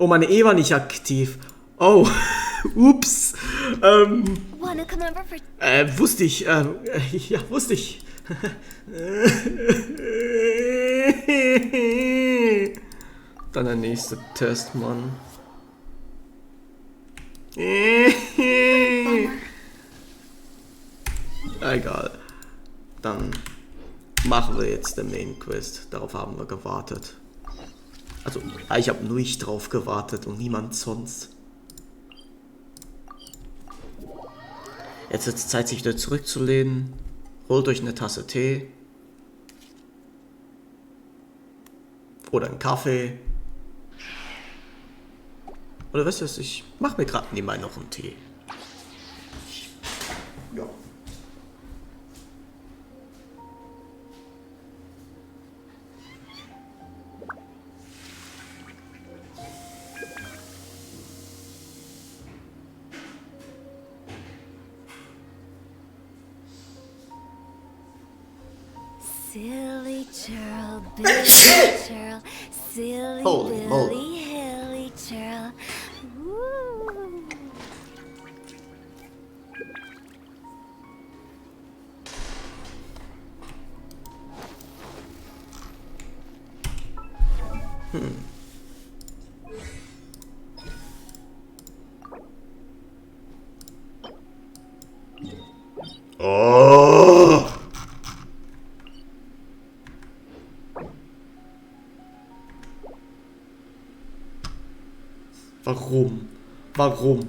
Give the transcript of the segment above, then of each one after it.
Oh, meine E war nicht aktiv. Oh, ups. Wusste ich. Ja, wusste ich. Dann der nächste Test, Mann. Egal. Dann machen wir jetzt den Main Quest. Darauf haben wir gewartet. Also, ich habe nur ich drauf gewartet und niemand sonst. Jetzt ist es Zeit, sich wieder zurückzulehnen. Holt euch eine Tasse Tee. Oder einen Kaffee. Oder weißt du was, ich mach mir gerade nebenbei noch einen Tee. Ja. Silly churl, Billy churl, silly Holy moly. Billy, hilly churl. Woo. Oh! Warum? Warum?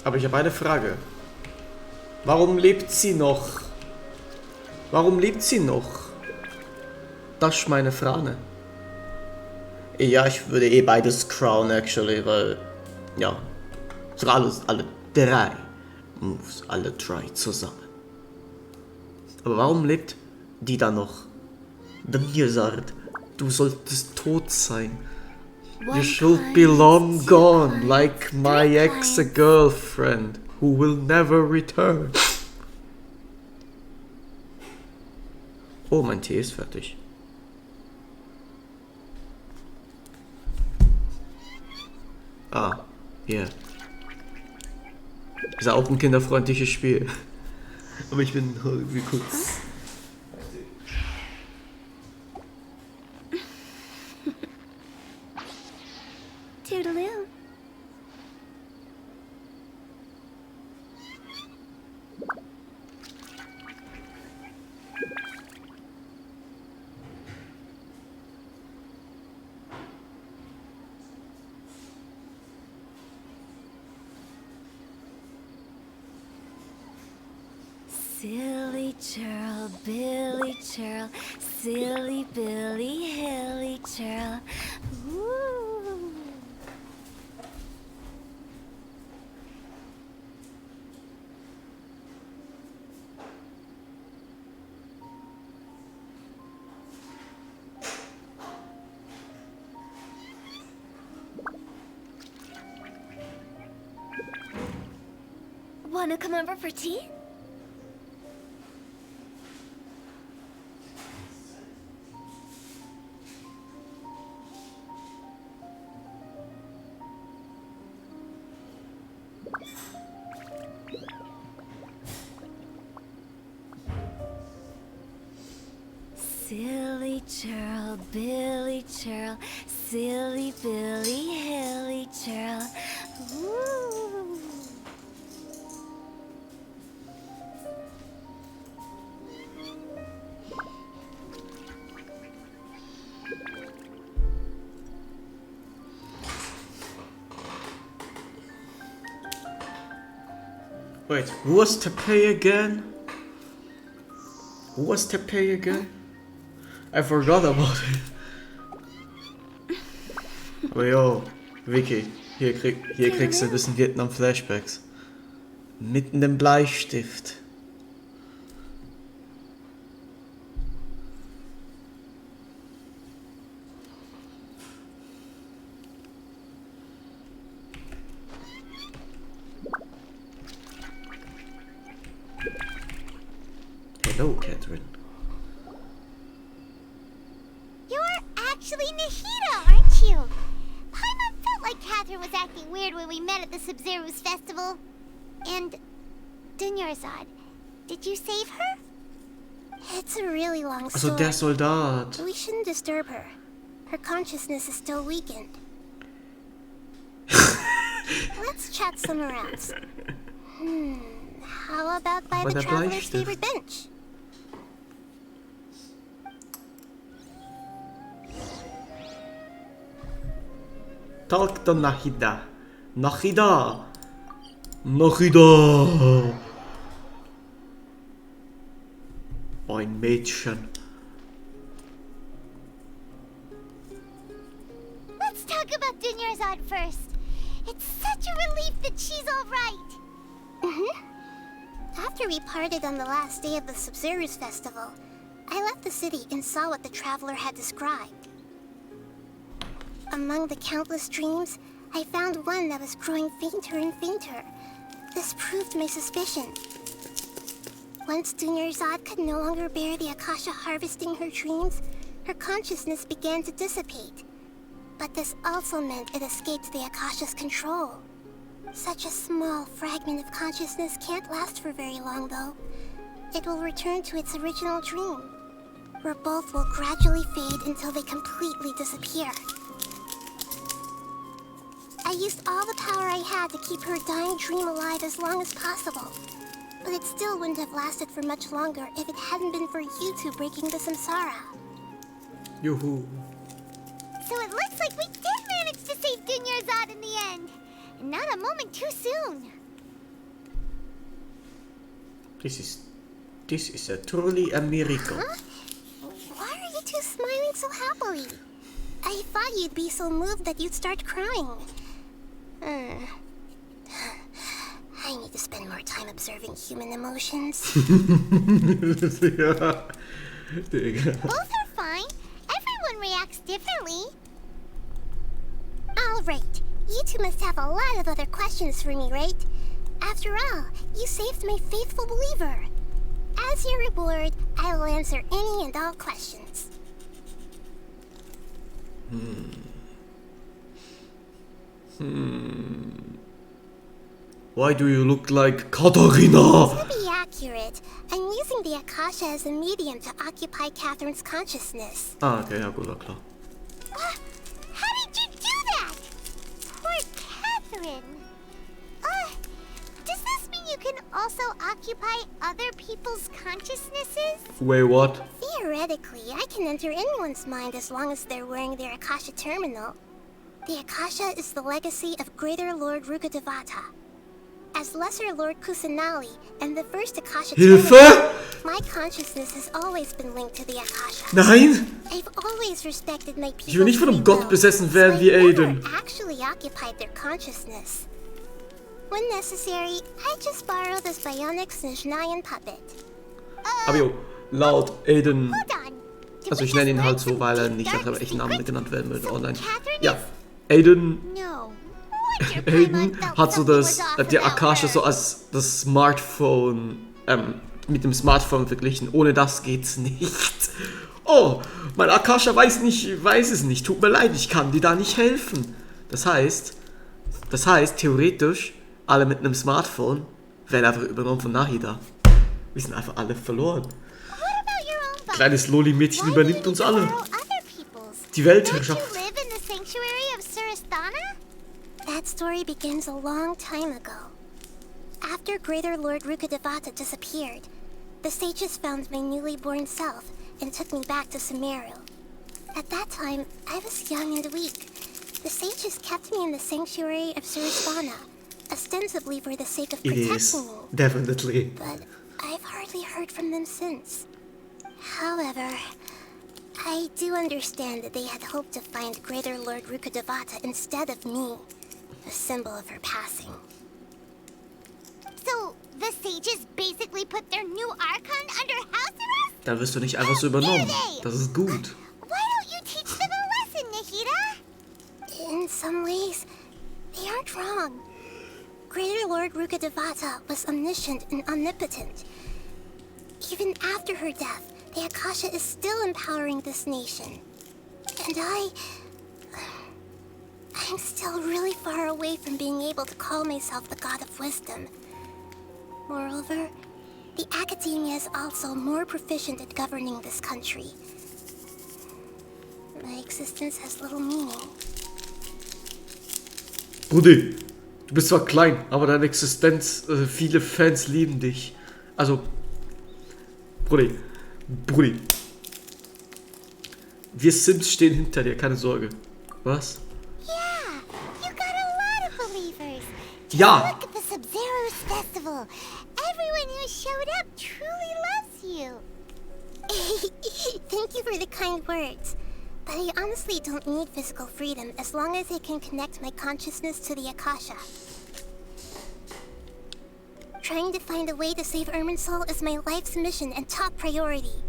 Aber ich habe eine Frage. Warum lebt sie noch? Warum lebt sie noch? Das ist meine Frage. Ja, ich würde eh beides crown, actually, weil, ja, sogar alle drei Moves, alle drei zusammen. Aber warum lebt die da noch? The Blizzard, du solltest tot sein. You should be long gone, like my ex-girlfriend, who will never return. Oh, mein Tee ist fertig. Ah, yeah. Ist auch ein kinderfreundliches Spiel. Aber ich bin irgendwie kurz... Toodaloo. Silly churl, Billy churl, silly Billy, hilly churl. Woo. Wanna come over for tea? Silly churl, Billy churl, silly Billy, hilly churl. Woo. Wait, who was to pay again? Who was to pay again? I forgot about it. Aber yo, Vicky, hier kriegst du ein bisschen Vietnam-Flashbacks. Mitten im Bleistift. Hello, Catherine. You're actually Nahida, aren't you? Paimon felt like Catherine was acting weird when we met at the Sub-Zero's festival. And Dunyarzad, did you save her? It's a really long story. Also der Soldat. We shouldn't disturb her. Her consciousness is still weakened. Let's chat somewhere else. How about by the traveler's favorite bench? Talk to Nahida. Nahida. Nahida. Ein Mädchen. Let's talk about Dunyarzad first. It's such a relief that she's all right. After we parted on the last day of the Sub-Zero's festival, I left the city and saw what the traveler had described. Among the countless dreams, I found one that was growing fainter and fainter. This proved my suspicion. Once Dunyarzad could no longer bear the Akasha harvesting her dreams, her consciousness began to dissipate. But this also meant it escaped the Akasha's control. Such a small fragment of consciousness can't last for very long, though. It will return to its original dream, where both will gradually fade until they completely disappear. I used all the power I had to keep her dying dream alive as long as possible. But it still wouldn't have lasted for much longer if it hadn't been for you two breaking the samsara. Yoo-hoo. So it looks like we did manage to save Dunyarzad in the end. Not a moment too soon. This is a truly a miracle. Huh? Why are you two smiling so happily? I thought you'd be so moved that you'd start crying. I need to spend more time observing human emotions. Ja. Digga. Both are fine. Everyone reacts differently. Alright, you two must have a lot of other questions for me, right? After all, you saved my faithful believer. As your reward, I will answer any and all questions. Why do you look like Katarina? To be accurate, I'm using the Akasha as a medium to occupy Catherine's consciousness. Ah, okay, ja gut, klar. How did you do that? Poor Catherine. Does this mean you can also occupy other people's consciousnesses? Wait, what? Theoretically, I can enter anyone's mind as long as they're wearing their Akasha terminal. The Akasha is the legacy of Greater Lord Rukkhadevata. As Lesser Lord Kusanali and the first Akasha Hilfe! terminal, my consciousness has always been linked to the Akasha. Nein! I've always respected my people's Ich will nicht von einem free Gott will, besessen so werden wie I never Aiden. actually occupied their consciousness. When necessary, I just borrow this bionic Snezhnayan puppet. Aber jo, laut Aiden. Hold on. Did Also we ich nenne ihn just halt so, learn weil er some nicht deep, nach einem echten dark Namen genannt werden secrets? würde So online. Catherine Ja, is- Aiden No. Wonder Aiden Paimon felt hat so something das, was off die about Akasha her. so als das Smartphone, mit dem Smartphone verglichen. Ohne das geht's nicht. Oh, mein Akasha weiß es nicht. Tut mir leid, ich kann dir da nicht helfen. Das heißt, theoretisch, alle mit einem Smartphone werden einfach übernommen von Nahida. Wir sind einfach alle verloren. What about your own body? Kleines Loli-Mädchen Why do you übernimmt need uns to alle. borrow other people's? Die Don't Weltherrschaft. you live in the sanctuary of Surasthana? That story begins a long time ago. After Greater Lord Rukkhadevata disappeared, the sages found my newly born self and took me back to Sumeru. At that time, I was young and weak. The sages kept me in the sanctuary of Surasthana, ostensibly for the sake of It protecting is, me. definitely. But I've hardly heard from them since. However, I do understand that they had hoped to find Greater Lord Rukkhadevata instead of me, the symbol of her passing. So, The sages basically put their new archon under house arrest? Da wirst du nicht einfach so übernommen. Das ist gut. Why don't you teach them a lesson, Nahida? In some ways, they aren't wrong. Greater Lord Rukkhadevata was omniscient and omnipotent. Even after her death, the Akasha is still empowering this nation. And I'm still really far away from being able to call myself the God of Wisdom. Moreover, the Academia is also more proficient at governing this country. My existence has little meaning. Brudi, du bist zwar klein, aber deine Existenz, viele Fans lieben dich. Also, Brudi, wir Sims stehen hinter dir, keine Sorge. Was? Yeah, you got a lot of believers. Ja. Look at the Sub-Zero's festival. Everyone who showed up truly loves you. Thank you for the kind words. But I honestly don't need physical freedom as long as I can connect my consciousness to the Akasha. Trying to find a way to save Irminsul is my life's mission and top priority.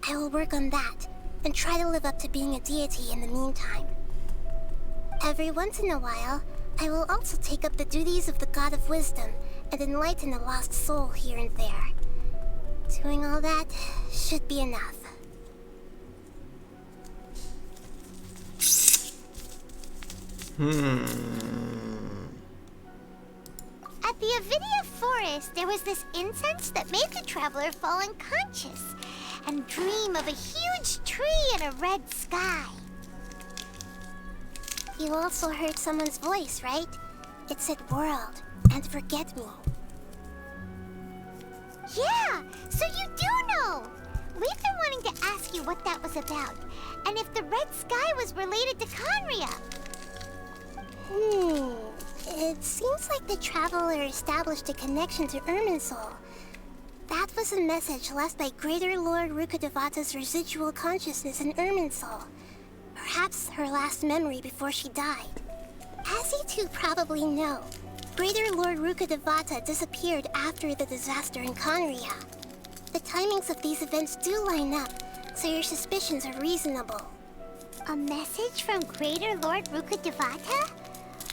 I will work on that, and try to live up to being a deity in the meantime. Every once in a while, I will also take up the duties of the God of Wisdom and enlighten a lost soul here and there. Doing all that should be enough. At the Avidia forest, there was this incense that made the traveler fall unconscious and dream of a huge tree and a red sky. You also heard someone's voice, right? It said world and forget me. Yeah, so you do know! We've been wanting to ask you what that was about, and if the red sky was related to Conria. It seems like the traveler established a connection to Irminsul. That was a message left by Greater Lord Rukkhadevata's residual consciousness in Irminsul. Perhaps her last memory before she died. As you two probably know, Greater Lord Rukkhadevata disappeared after the disaster in Conria. The timings of these events do line up, so your suspicions are reasonable. A message from Greater Lord Rukkhadevata?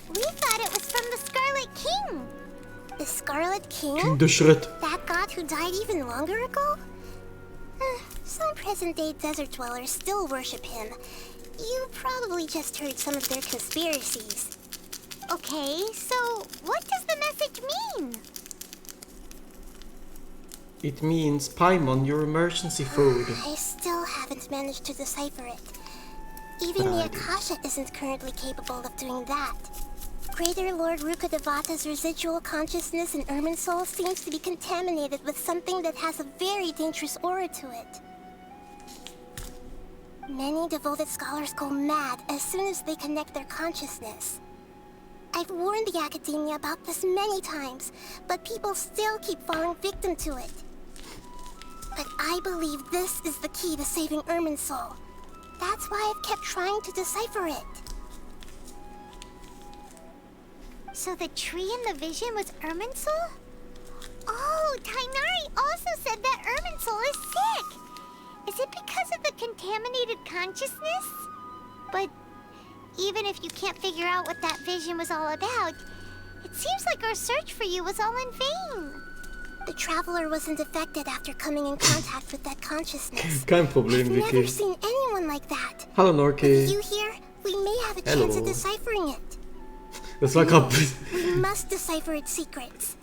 We thought it was from the Scarlet King. The Scarlet King? King de Schritt. That god who died even longer ago? Some present-day desert dwellers still worship him. You probably just heard some of their conspiracies. Okay, so what does the message mean? It means Paimon, your emergency food. I still haven't managed to decipher it. Even the Akasha isn't currently capable of doing that. Greater Lord Rukkhadevata's residual consciousness in Irminsul seems to be contaminated with something that has a very dangerous aura to it. Many devoted scholars go mad as soon as they connect their consciousness. I've warned the Academia about this many times, but people still keep falling victim to it. But I believe this is the key to saving Irminsul. That's why I've kept trying to decipher it. So the tree in the vision was Irminsul? Oh, Tainari also said that Irminsul is sick! Is it because of the contaminated consciousness? But even if you can't figure out what that vision was all about, it seems like our search for you was all in vain. The traveler wasn't affected after coming in contact with that consciousness. Kein Problem, I've never Vicky. seen anyone like that. Hallo Norke. With you here, we may have a chance Hello. at deciphering it. Das war gerade... We must decipher its secrets.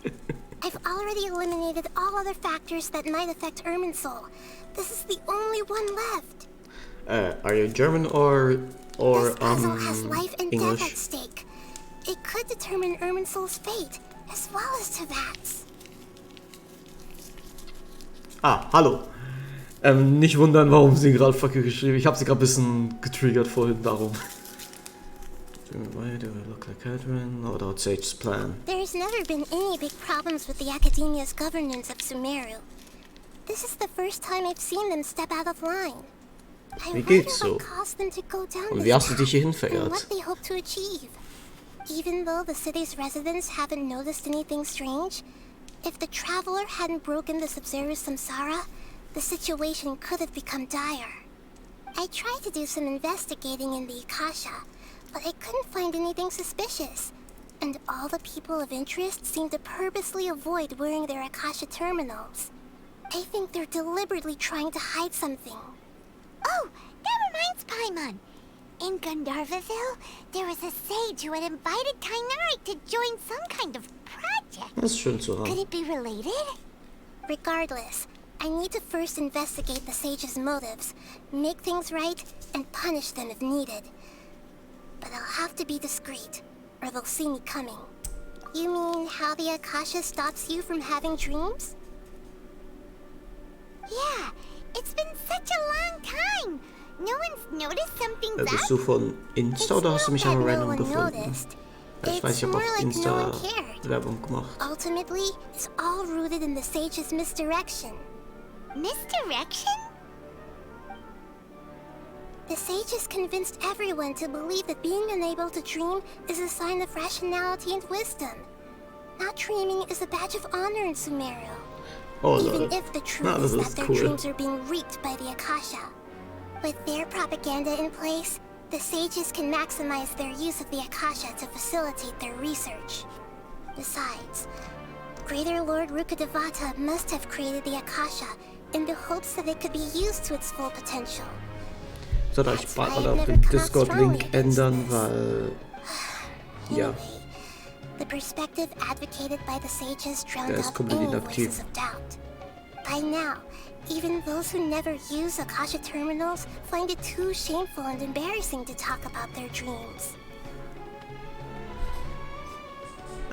I've already eliminated all other factors that might affect Irminsul. This is the only one left. Are you German or This puzzle has life and death at English? stake. It could determine Irminsul's fate, as well as Tevat's. Ah, hallo. Nicht wundern, warum sie gerade Fuck you geschrieben. Ich habe sie gerade ein bisschen getriggert vorhin, darum. Why do I look like Catherine? Not without Sage's plan. There's never been any big problems with the Academia's governance of Sumeru. This is the first time I've seen them step out of line. I Wie wonder geht's so? what caused them to go down Und this wie hast du dich hierhin path and verirrt? what they hope to achieve. Even though the city's residents haven't noticed anything strange, If the traveler hadn't broken the Sub-Zero Samsara, the situation could have become dire. I tried to do some investigating in the Akasha, but I couldn't find anything suspicious. And all the people of interest seem to purposely avoid wearing their Akasha terminals. I think they're deliberately trying to hide something. Oh, that reminds Paimon. In Gandharvaville, there was a sage who had invited Kainari to join some kind of project. Das ist schön zu Could haben. it be related? Regardless, I need to first investigate the sage's motives, make things right, and punish them if needed. But I'll have to be discreet, or they'll see me coming. You mean how the Akasha stops you from having dreams? Yeah, it's been such a long time. No one's noticed something's Bist up. du von Insta oder hast du mich einfach random gefunden? noticed. Ich weiß, ich habe auf Insta Werbung gemacht. Ultimately, it's all rooted in the sage's misdirection. Misdirection? The sage has convinced everyone to believe that being unable to dream is a sign of rationality and wisdom. Not dreaming is a badge of honor in Sumeru. Oh, Even Leute. if the truth Na, is das that ist their cool. dreams are being reaped by the Akasha. With their propaganda in place, the sages can maximize their use of the Akasha to facilitate their research. Besides, Greater Lord Rukkhadevata must have created the Akasha in the hopes that it could be used to its full potential. So, da ich bald mal auf den Discord-Link ändern, weil... Ja, The perspective advocated by the sages drowned Der ist out komplett any inaktiv. voices of doubt. By now, even those who never use Akasha terminals find it too shameful and embarrassing to talk about their dreams.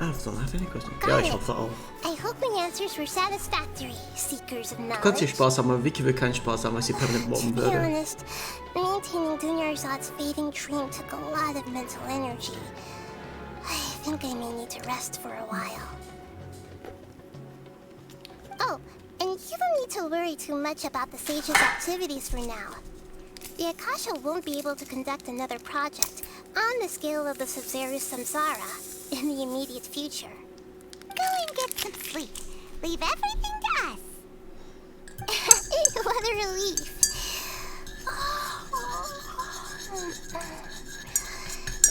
After, hat any question? Ja, ich hoffe auch. I hope my answers were satisfactory, seekers of Du kannst hier knowledge. Spaß haben, aber Vicky will keinen Spaß haben, weil sie permanent To mobben be würde. honest, maintaining Dunyarzad's fading dream took a lot of mental energy. I think I may need to rest for a while. Oh, and you don't need to worry too much about the sage's activities for now. The Akasha won't be able to conduct another project on the scale of the Sub-Zero Samsara in the immediate future. Go and get some sleep. Leave everything to us. What a relief.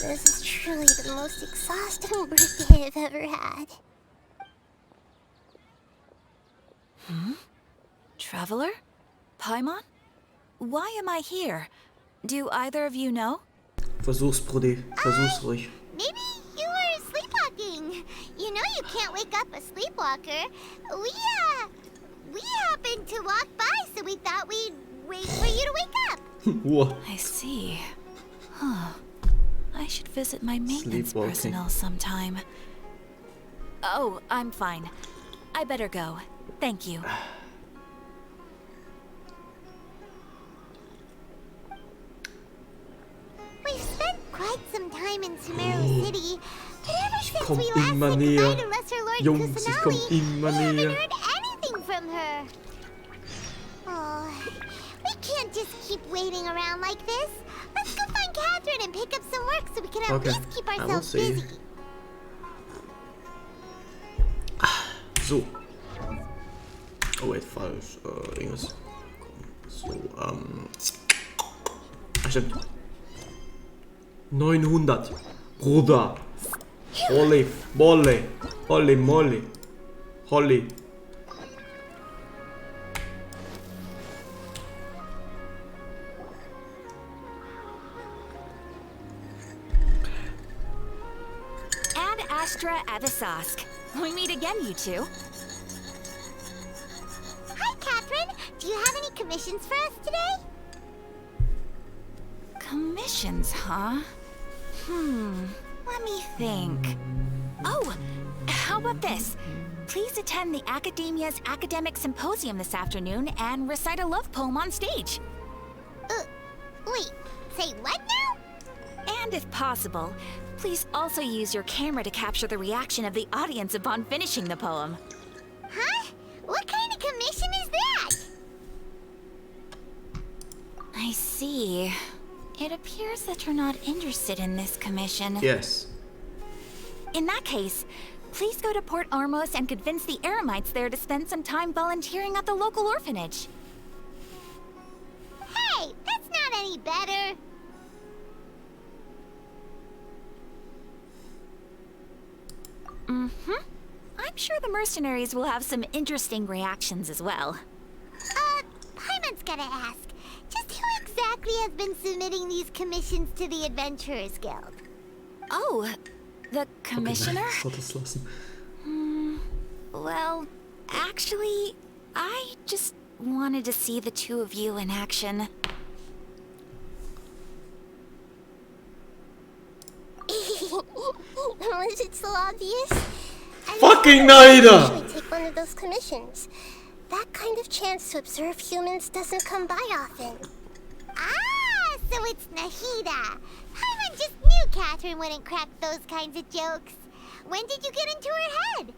This is truly the most exhausting birthday I've ever had. Traveler? Paimon? Why am I here? Do either of you know? Versuch's, Brudi. Versuch's ruhig. Maybe you were sleepwalking. You know you can't wake up a sleepwalker. We happened to walk by, so we thought we'd wait for you to wake up. Wow. I see. Huh. I should visit my maintenance Sleepwalking. personnel sometime. Oh, I'm fine. I better go. Thank you. We've spent quite some time in Sumeru City, but ever since komm we last immer said näher. goodbye to Lesser Lord Jungs, ich komm Kusanali, immer we haven't näher. heard anything from her. Oh, we can't just keep waiting around like this. Let's go find Catherine and pick up some work so we can at Okay, least keep I will ourselves see. busy. So. Oh, wait, falsch. Irgendwas. So, stimmt. 900. Bruder. Holy moly. Holy moly. Holy. Ad Astra Avisask. We meet again, you two. Hi, Catherine. Do you have any commissions for us today? Commissions, huh? Let me think. Oh, how about this? Please attend the Academia's Academic Symposium this afternoon and recite a love poem on stage. Wait, say what now? And if possible, please also use your camera to capture the reaction of the audience upon finishing the poem. Huh? What kind of commission is that? I see. It appears that you're not interested in this commission. Yes. In that case, please go to Port Armos and convince the Eremites there to spend some time volunteering at the local orphanage. Hey, that's not any better. I'm sure the mercenaries will have some interesting reactions as well. Paimon's gotta ask. Just who exactly has been submitting these commissions to the Adventurers Guild? Oh, the commissioner? Okay, soll das lassen. Well, actually, I just wanted to see the two of you in action. Was it so obvious? Fucking Nahida! Actually take one of those commissions. That kind of chance to observe humans doesn't come by often. Ah, so it's Nahida. Paimon just knew Catherine wouldn't crack those kinds of jokes. When did you get into her head?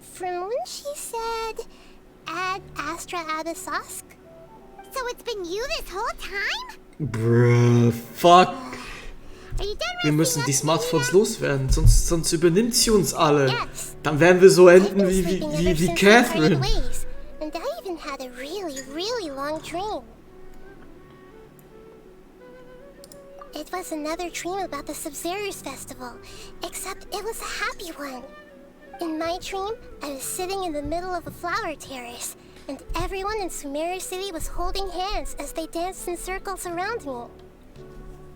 From when she said, "Ad Astra Abyssosque." So it's been you this whole time? Bruh, fuck. Are you done Wir resting müssen up, die Smartphones Nahida? loswerden, sonst übernimmt sie uns alle. Yes. Dann werden wir so I've enden been wie sleeping ever since we parted Catherine. ways, and I even had a really, really long dream. It was another dream about the Sub-Zerus festival, except it was a happy one. In my dream, I was sitting in the middle of a flower terrace, and everyone in Sumeru City was holding hands as they danced in circles around me.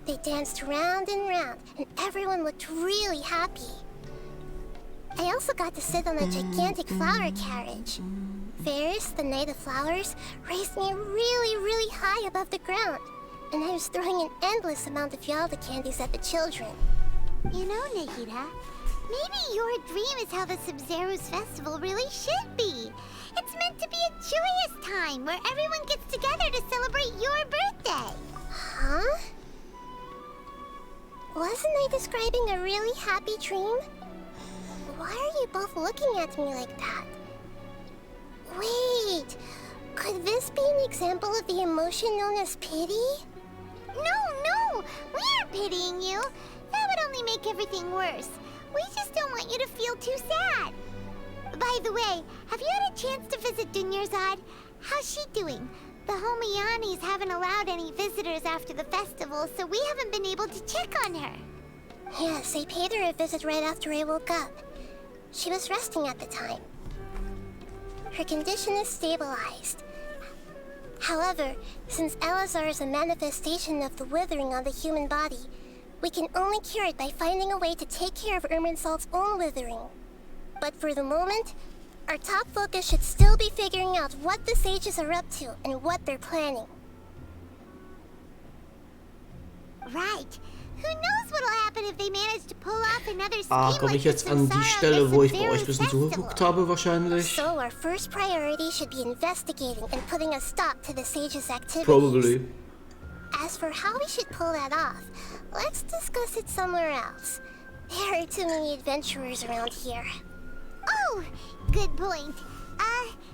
They danced round and round, and everyone looked really happy. I also got to sit on a gigantic flower carriage. Ferris, the Knight of Flowers, raised me really, really high above the ground, and I was throwing an endless amount of Yalda candies at the children. You know, Nahida, maybe your dream is how the Sub-Zerus festival really should be. It's meant to be a joyous time where everyone gets together to celebrate your birthday. Huh? Wasn't I describing a really happy dream? Why are you both looking at me like that? Wait, could this be an example of the emotion known as pity? No, we aren't pitying you. That would only make everything worse. We just don't want you to feel too sad. By the way, have you had a chance to visit Dunyarzad? How's she doing? The Homianis haven't allowed any visitors after the festival, so we haven't been able to check on her. Yes, I paid her a visit right after I woke up. She was resting at the time. Her condition is stabilized. However, since Elazar is a manifestation of the withering on the human body, we can only cure it by finding a way to take care of Irminsul's own withering. But for the moment, our top focus should still be figuring out what the sages are up to and what they're planning. Right. Who knows what'll happen if they manage to pull off another scheme Komme like ich jetzt the an die Samsara Stelle, wo ich bei Sub-Zero euch ein bisschen Festival. zugeguckt habe, wahrscheinlich? So our first priority should be investigating and putting a stop to the sages' activities. Probably. As for how we should pull that off, let's discuss it somewhere else. There are too many adventurers around here. Oh, good point.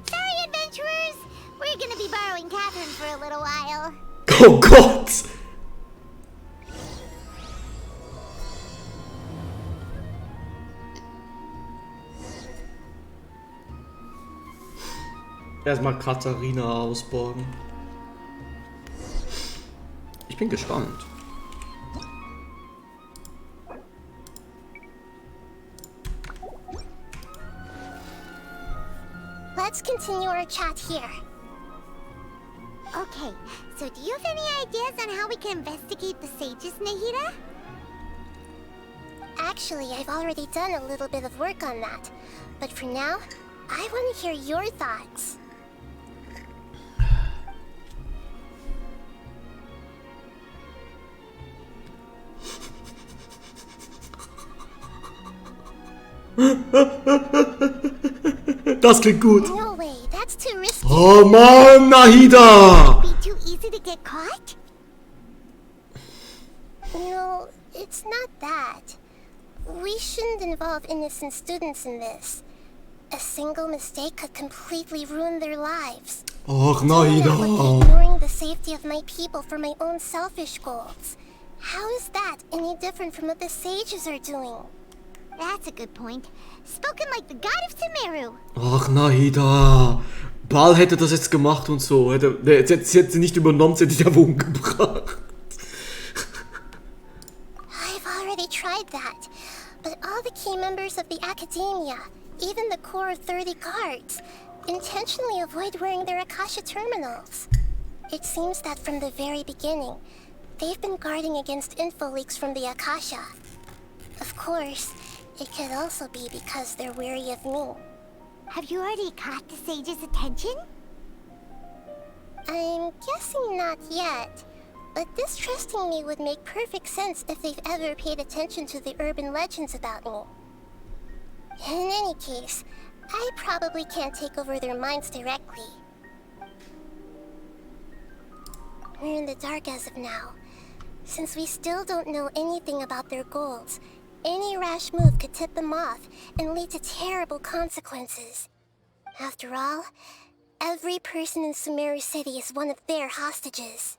Sorry, adventurers. We're gonna be borrowing Catherine for a little while. Oh Gott! Erstmal Katharina ausborgen. Ich bin gespannt. Let's continue our chat here. Okay, so do you have any ideas on how we can investigate the sages, Nahida? Actually, I've already done a little bit of work on that. But for now, I want to hear your thoughts. Das klingt gut. No way, that's too risky. Oh Mann, Nahida! Be too easy to get caught? No, it's not that. We shouldn't involve innocent students in this. A single mistake could completely ruin their lives. Och, Doing that would be Nahida. ignoring the safety of my people for my own selfish goals. How is that any different from what the sages are doing? That's a good point. Spoken like the god of Sumeru. Ach, Nahida. Bal hätte das jetzt gemacht und so. Sie hätte sie nicht übernommen, sie hätte dich einfach umgebracht. I've already tried that, but all the key members of the Academia, even the core 30 guards, intentionally avoid wearing their Akasha terminals. It seems that from the very beginning, they've been guarding against info leaks from the Akasha. Of course, it could also be because they're wary of me. Have you already caught the sage's attention? I'm guessing not yet, but distrusting me would make perfect sense if they've ever paid attention to the urban legends about me. In any case, I probably can't take over their minds directly. We're in the dark as of now. Since we still don't know anything about their goals, any rash move could tip them off and lead to terrible consequences. After all, every person in Sumeru City is one of their hostages.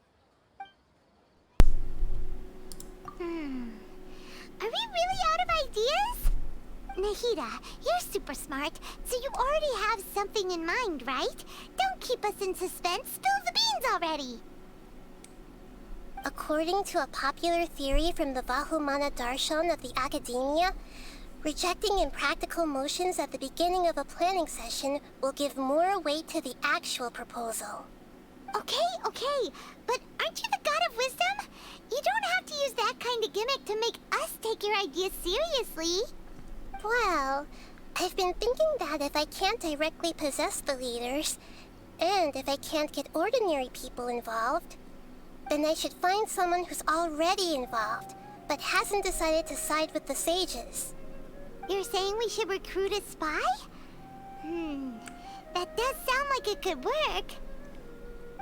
Are we really out of ideas? Nahida, you're super smart, so you already have something in mind, right? Don't keep us in suspense. Spill the beans already. According to a popular theory from the Vahumana Darshan of the Academia, rejecting impractical motions at the beginning of a planning session will give more weight to the actual proposal. Okay, but aren't you the god of wisdom? You don't have to use that kind of gimmick to make us take your ideas seriously. Well, I've been thinking that if I can't directly possess the leaders, and if I can't get ordinary people involved, then I should find someone who's already involved, but hasn't decided to side with the sages. You're saying we should recruit a spy? That does sound like it could work.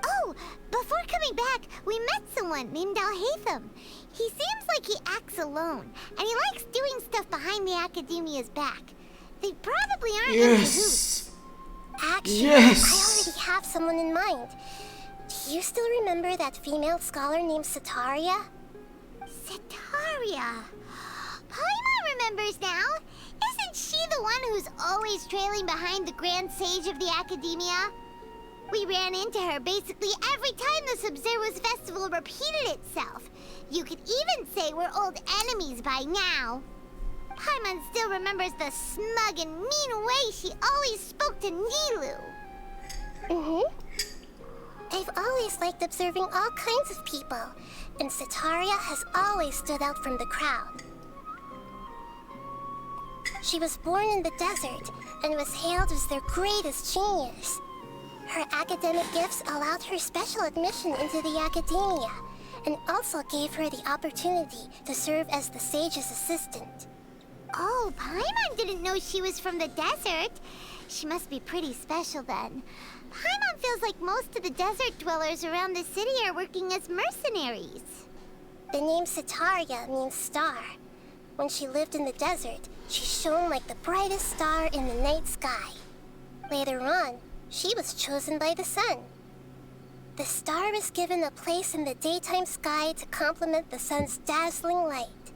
Oh, before coming back, we met someone named Alhaitham. He seems like he acts alone, and he likes doing stuff behind the Academia's back. They probably aren't in cahoots. Actually, I already have someone in mind. Do you still remember that female scholar named Setaria? Setaria. Paimon remembers now. Isn't she the one who's always trailing behind the Grand Sage of the Academia? We ran into her basically every time the Sub-Zero's festival repeated itself. You could even say we're old enemies by now. Paimon still remembers the smug and mean way she always spoke to Nilou. I've always liked observing all kinds of people, and Setaria has always stood out from the crowd. She was born in the desert and was hailed as their greatest genius. Her academic gifts allowed her special admission into the Academia, and also gave her the opportunity to serve as the sage's assistant. Oh, Paimon didn't know she was from the desert. She must be pretty special then. Paimon feels like most of the desert dwellers around the city are working as mercenaries. The name Setaria means star. When she lived in the desert, she shone like the brightest star in the night sky. Later on, she was chosen by the sun. The star was given a place in the daytime sky to complement the sun's dazzling light.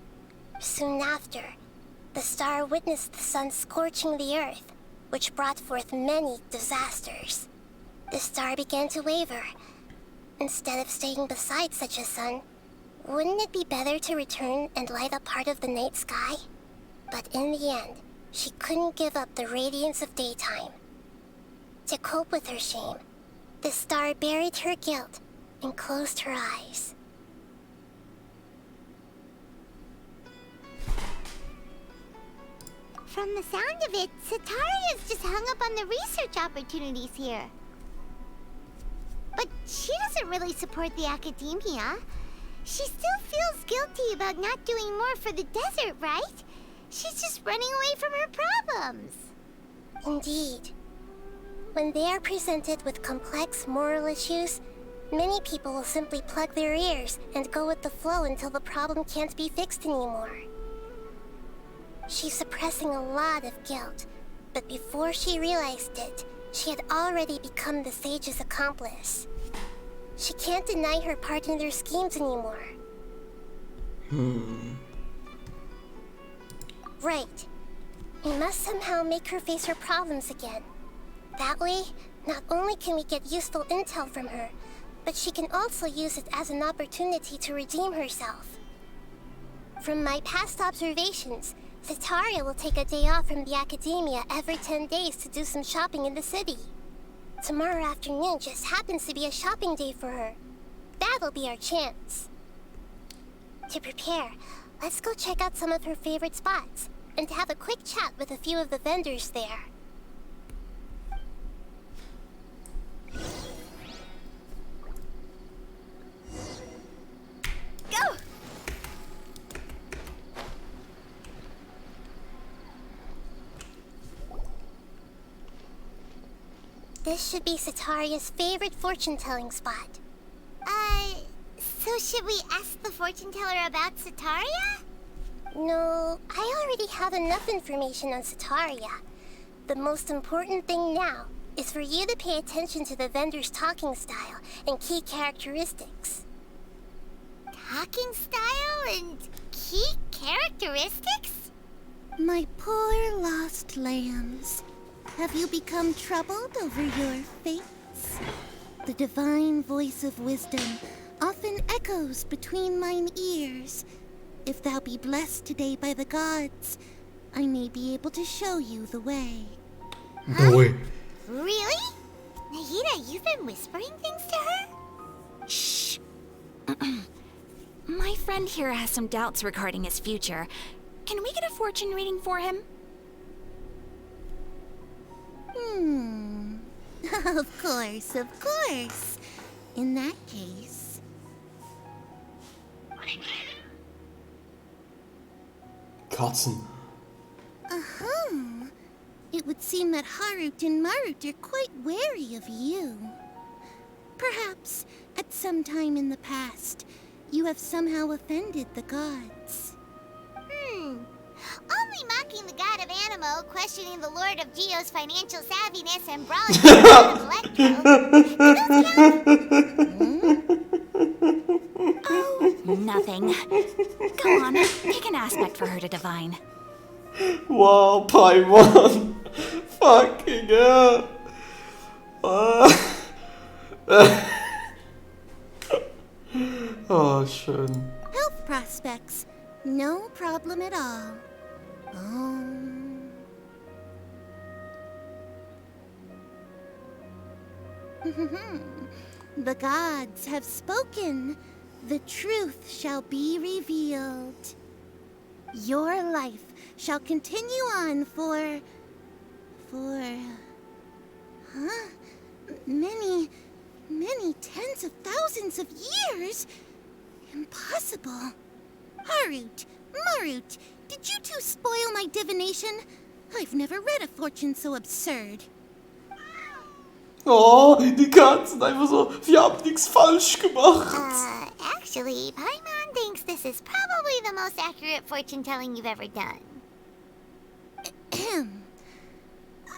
Soon after, the star witnessed the sun scorching the earth, which brought forth many disasters. The star began to waver. Instead of staying beside such a sun, wouldn't it be better to return and light up part of the night sky? But in the end, she couldn't give up the radiance of daytime. To cope with her shame, the star buried her guilt and closed her eyes. From the sound of it, Setaria's just hung up on the research opportunities here. But she doesn't really support the Academia. She still feels guilty about not doing more for the desert, right? She's just running away from her problems. Indeed. When they are presented with complex moral issues, many people will simply plug their ears and go with the flow until the problem can't be fixed anymore. She's suppressing a lot of guilt, but before she realized it, she had already become the sage's accomplice. She can't deny her part in their schemes anymore. Right. We must somehow make her face her problems again. That way, not only can we get useful intel from her, but she can also use it as an opportunity to redeem herself. From my past observations, Setaria will take a day off from the academia every 10 days to do some shopping in the city. Tomorrow afternoon just happens to be a shopping day for her. That'll be our chance. To prepare, let's go check out some of her favorite spots, and have a quick chat with a few of the vendors there. Go! This should be Setaria's favorite fortune-telling spot. So should we ask the fortune teller about Setaria? No, I already have enough information on Setaria. The most important thing now is for you to pay attention to the vendor's talking style and key characteristics. Talking style and key characteristics? My poor lost lambs, have you become troubled over your fates? The divine voice of wisdom often echoes between mine ears. If thou be blessed today by the gods, I may be able to show you the way. Boy. Really? Nahida, you've been whispering things to her? Shh. My friend here has some doubts regarding his future. Can we get a fortune reading for him? Of course, of course. In that case... Katzen. It would seem that Harut and Marut are quite wary of you. Perhaps, at some time in the past, you have somehow offended the gods. Only mocking the god of Animo, questioning the lord of Geo's financial savviness, and brawling with the god of Electro. Do those count? Oh, nothing. Come on, pick an aspect for her to divine. Wow, Paimon. Fucking hell. Oh, schön. Health prospects, no problem at all. The gods have spoken. The truth shall be revealed. Your life shall continue on for many tens of thousands of years. Impossible. Harut, Marut, did you two spoil my divination? I've never read a fortune so absurd. Oh, die Katzen einfach so, wir haben nichts falsch gemacht. Actually, Paimon thinks this is probably the most accurate fortune telling you've ever done.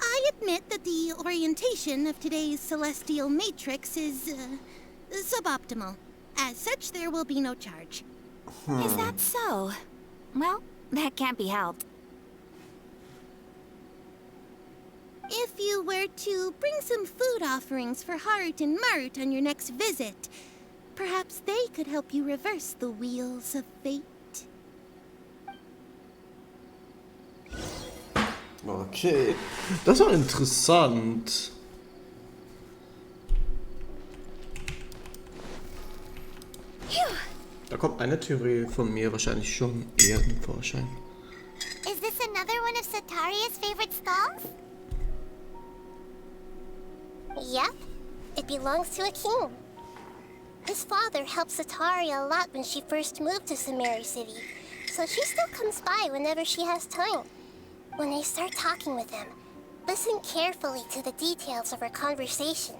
I admit that the orientation of today's celestial matrix is suboptimal. As such, there will be no charge. Is that so? Well, that can't be helped. If you were to bring some food offerings for Harut and Marut on your next visit, perhaps they could help you reverse the wheels of fate. Okay, das war interessant. Da kommt eine Theorie von mir wahrscheinlich schon eher zum Vorschein. Is this another one of Setaria's favorite stalls? Yep, it belongs to a king. His father helped Setaria a lot when she first moved to Samari City, so she still comes by whenever she has time. When I start talking with him, listen carefully to the details of our conversation.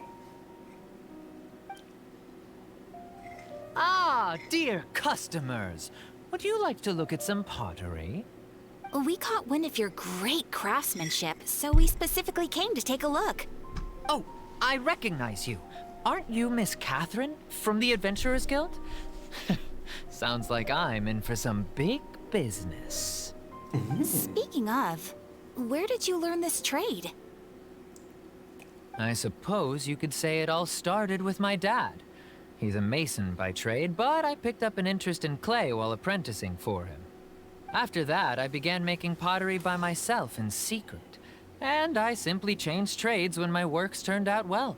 Ah, dear customers. Would you like to look at some pottery? We caught wind of your great craftsmanship, so we specifically came to take a look. Oh, I recognize you. Aren't you Miss Catherine from the Adventurers Guild? Sounds like I'm in for some big business. Speaking of, where did you learn this trade? I suppose you could say it all started with my dad. He's a mason by trade, but I picked up an interest in clay while apprenticing for him. After that, I began making pottery by myself in secret, and I simply changed trades when my works turned out well.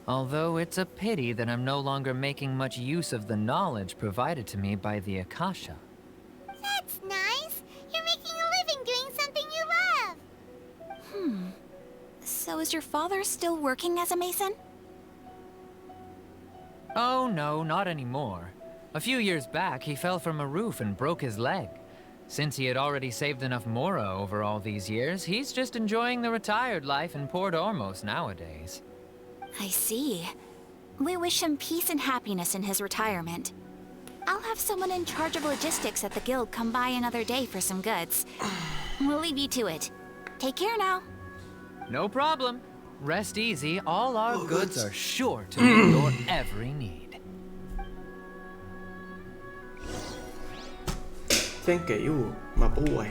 Although it's a pity that I'm no longer making much use of the knowledge provided to me by the Akasha. That's nice. You're making a living doing something you love. So is your father still working as a mason? Oh no, not anymore. A few years back, he fell from a roof and broke his leg. Since he had already saved enough mora over all these years, he's just enjoying the retired life in Port Ormos nowadays. I see. We wish him peace and happiness in his retirement. I'll have someone in charge of logistics at the guild come by another day for some goods. We'll leave you to it. Take care now. No problem. Rest easy, all our goods are sure to meet your every need. Thank you, my boy.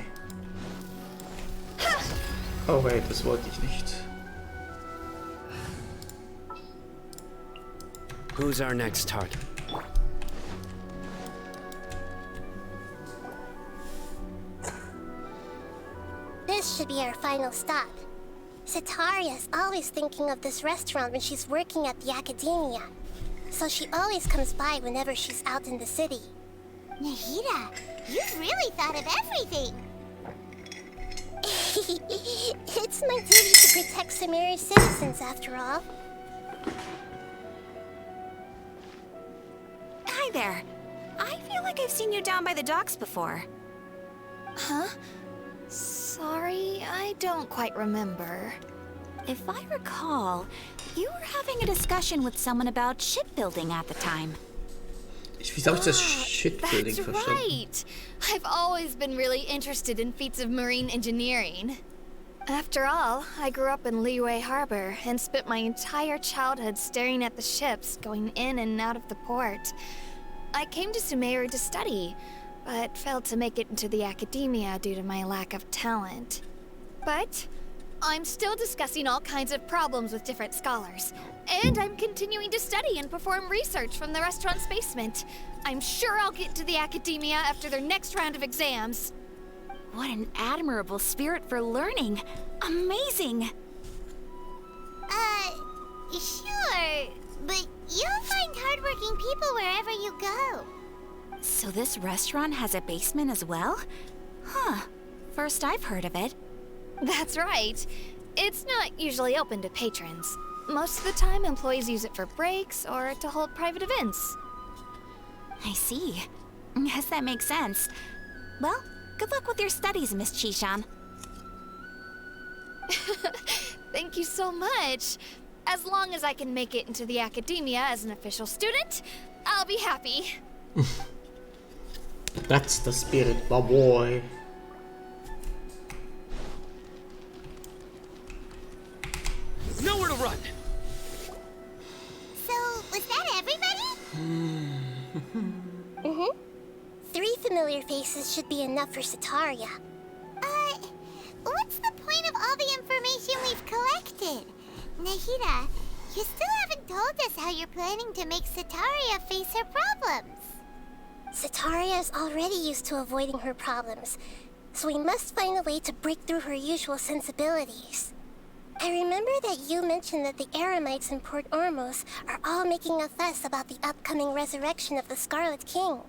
Oh wait, das wollte ich nicht. Who's our next target? This should be our final stop. Setaria always thinking of this restaurant when she's working at the academia. So she always comes by whenever she's out in the city. Nahida, you've really thought of everything. It's my duty to protect Samari's citizens, after all. Hi there. I feel like I've seen you down by the docks before. Huh? Sorry, I don't quite remember. If I recall, you were having a discussion with someone about shipbuilding at the time. Wieso hab ich das Shitbuilding That's verstanden? right! I've always been really interested in feats of marine engineering. After all, I grew up in Liyue Harbor and spent my entire childhood staring at the ships going in and out of the port. I came to Sumeru to study, but failed to make it into the academia due to my lack of talent. But I'm still discussing all kinds of problems with different scholars, and I'm continuing to study and perform research from the restaurant's basement. I'm sure I'll get to the academia after their next round of exams. What an admirable spirit for learning. Amazing. Sure, but you'll find hardworking people wherever you go. So this restaurant has a basement as well? Huh. First I've heard of it. That's right. It's not usually open to patrons. Most of the time, employees use it for breaks or to hold private events. I see. Guess that makes sense. Well, good luck with your studies, Miss Chi-chan. Thank you so much. As long as I can make it into the academia as an official student, I'll be happy. That's the spirit, my boy. Nowhere to run! So, was that everybody? Mm-hmm. 3 familiar faces should be enough for Setaria. What's the point of all the information we've collected? Nahida, you still haven't told us how you're planning to make Setaria face her problems. Setaria is already used to avoiding her problems, so we must find a way to break through her usual sensibilities. I remember that you mentioned that the Eremites in Port Ormos are all making a fuss about the upcoming resurrection of the Scarlet King.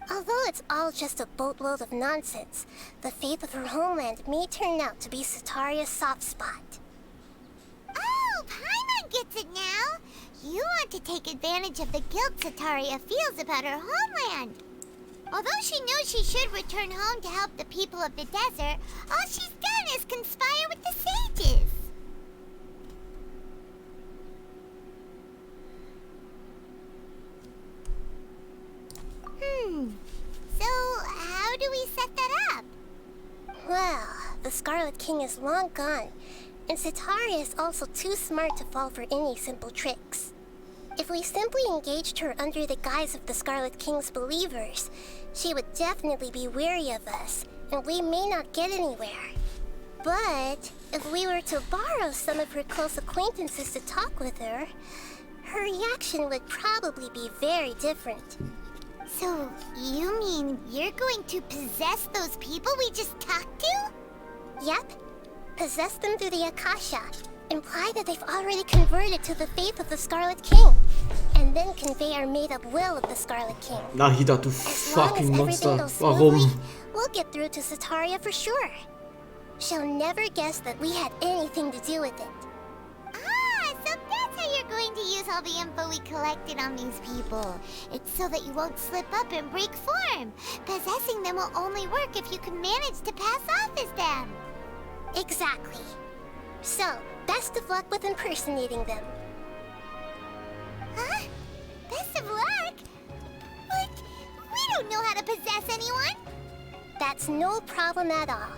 Although it's all just a boatload of nonsense, the faith of her homeland may turn out to be Setaria's soft spot. Oh, Paimon gets it now! You want to take advantage of the guilt Setaria feels about her homeland. Although she knows she should return home to help the people of the desert, all she's done is conspire with the sages. So how do we set that up? Well, the Scarlet King is long gone, and Setaria is also too smart to fall for any simple tricks. If we simply engaged her under the guise of the Scarlet King's believers, she would definitely be wary of us, and we may not get anywhere. But if we were to borrow some of her close acquaintances to talk with her, her reaction would probably be very different. So, you mean you're going to possess those people we just talked to? Yep. Possess them through the Akasha. Imply that they've already converted to the faith of the Scarlet King. And then convey our made-up will of the Scarlet King. Nahida, du As long as fucking everything Monster. goes smoothly, Warum? we'll get through to Sataria for sure. She'll never guess that we had anything to do with it. Ah, so that's how you're going to use all the info we collected on these people. It's so that you won't slip up and break form. Possessing them will only work if you can manage to pass off as them. Exactly. So, best of luck with impersonating them. Huh? Best of luck? But we don't know how to possess anyone. That's no problem at all.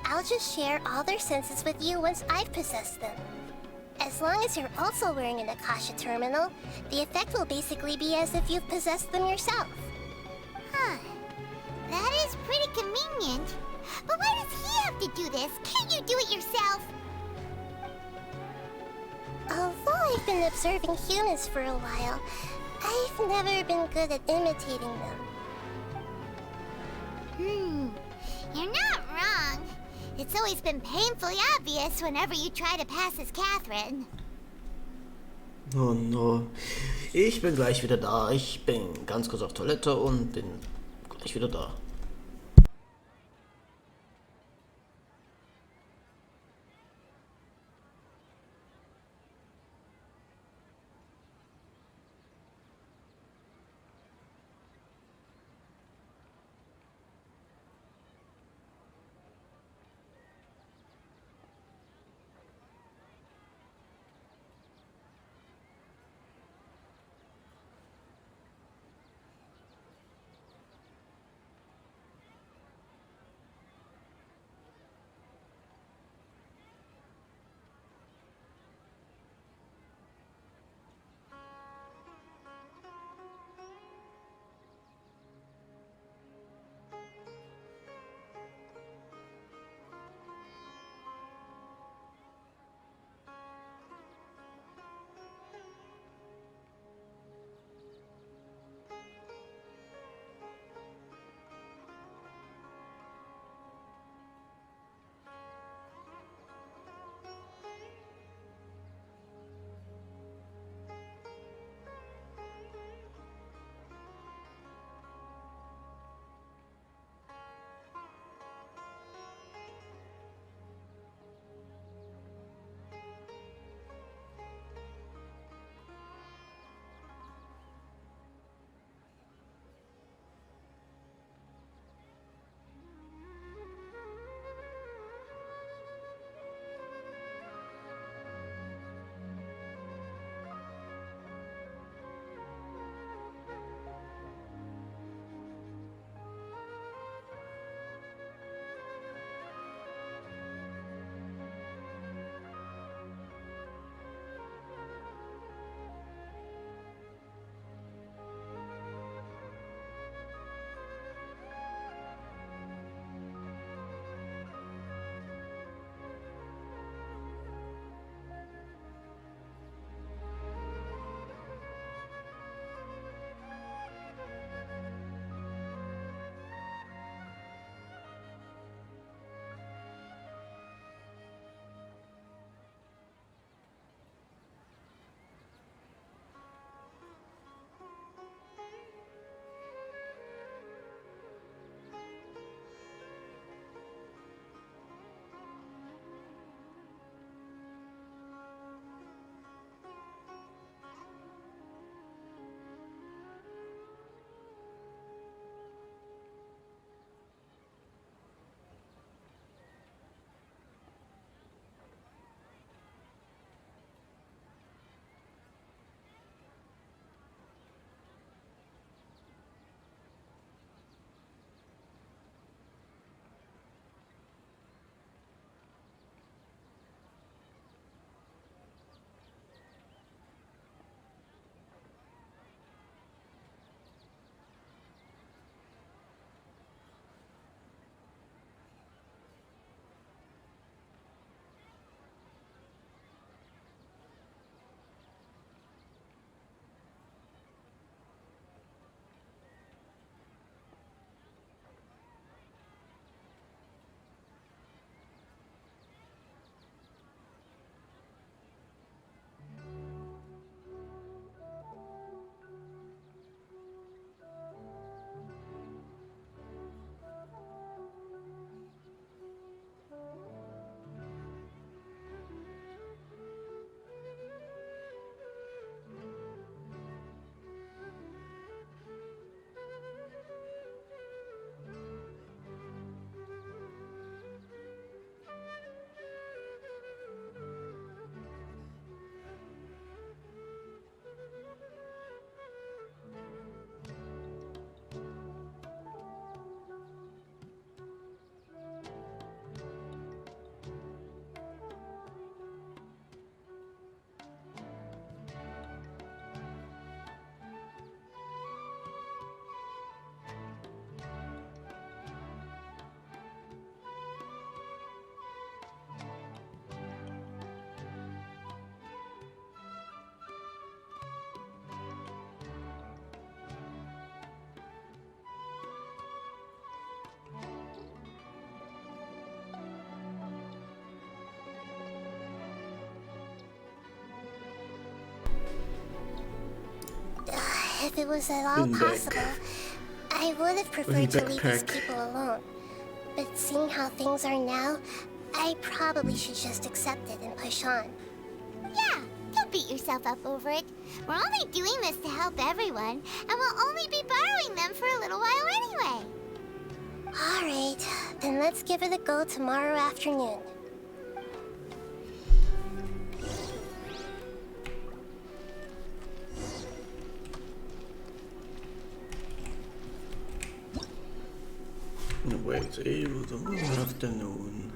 I'll just share all their senses with you once I've possessed them. As long as you're also wearing an Akasha terminal, the effect will basically be as if you've possessed them yourself. Huh. That is pretty convenient. But why does he have to do this? Can't you do it yourself? Although I've been observing humans for a while, I've never been good at imitating them. You're not wrong. It's always been painfully obvious whenever you try to pass as Catherine. Oh no. Ich bin gleich wieder da. Ich bin ganz kurz auf Toilette und bin gleich wieder da. If it was at all Back. possible, I would have preferred to leave these backpack. people alone. But seeing how things are now, I probably should just accept it and push on. Yeah, don't beat yourself up over it. We're only doing this to help everyone, and we'll only be borrowing them for a little while anyway. Alright, then let's give it a go tomorrow afternoon. Wait, tomorrow afternoon.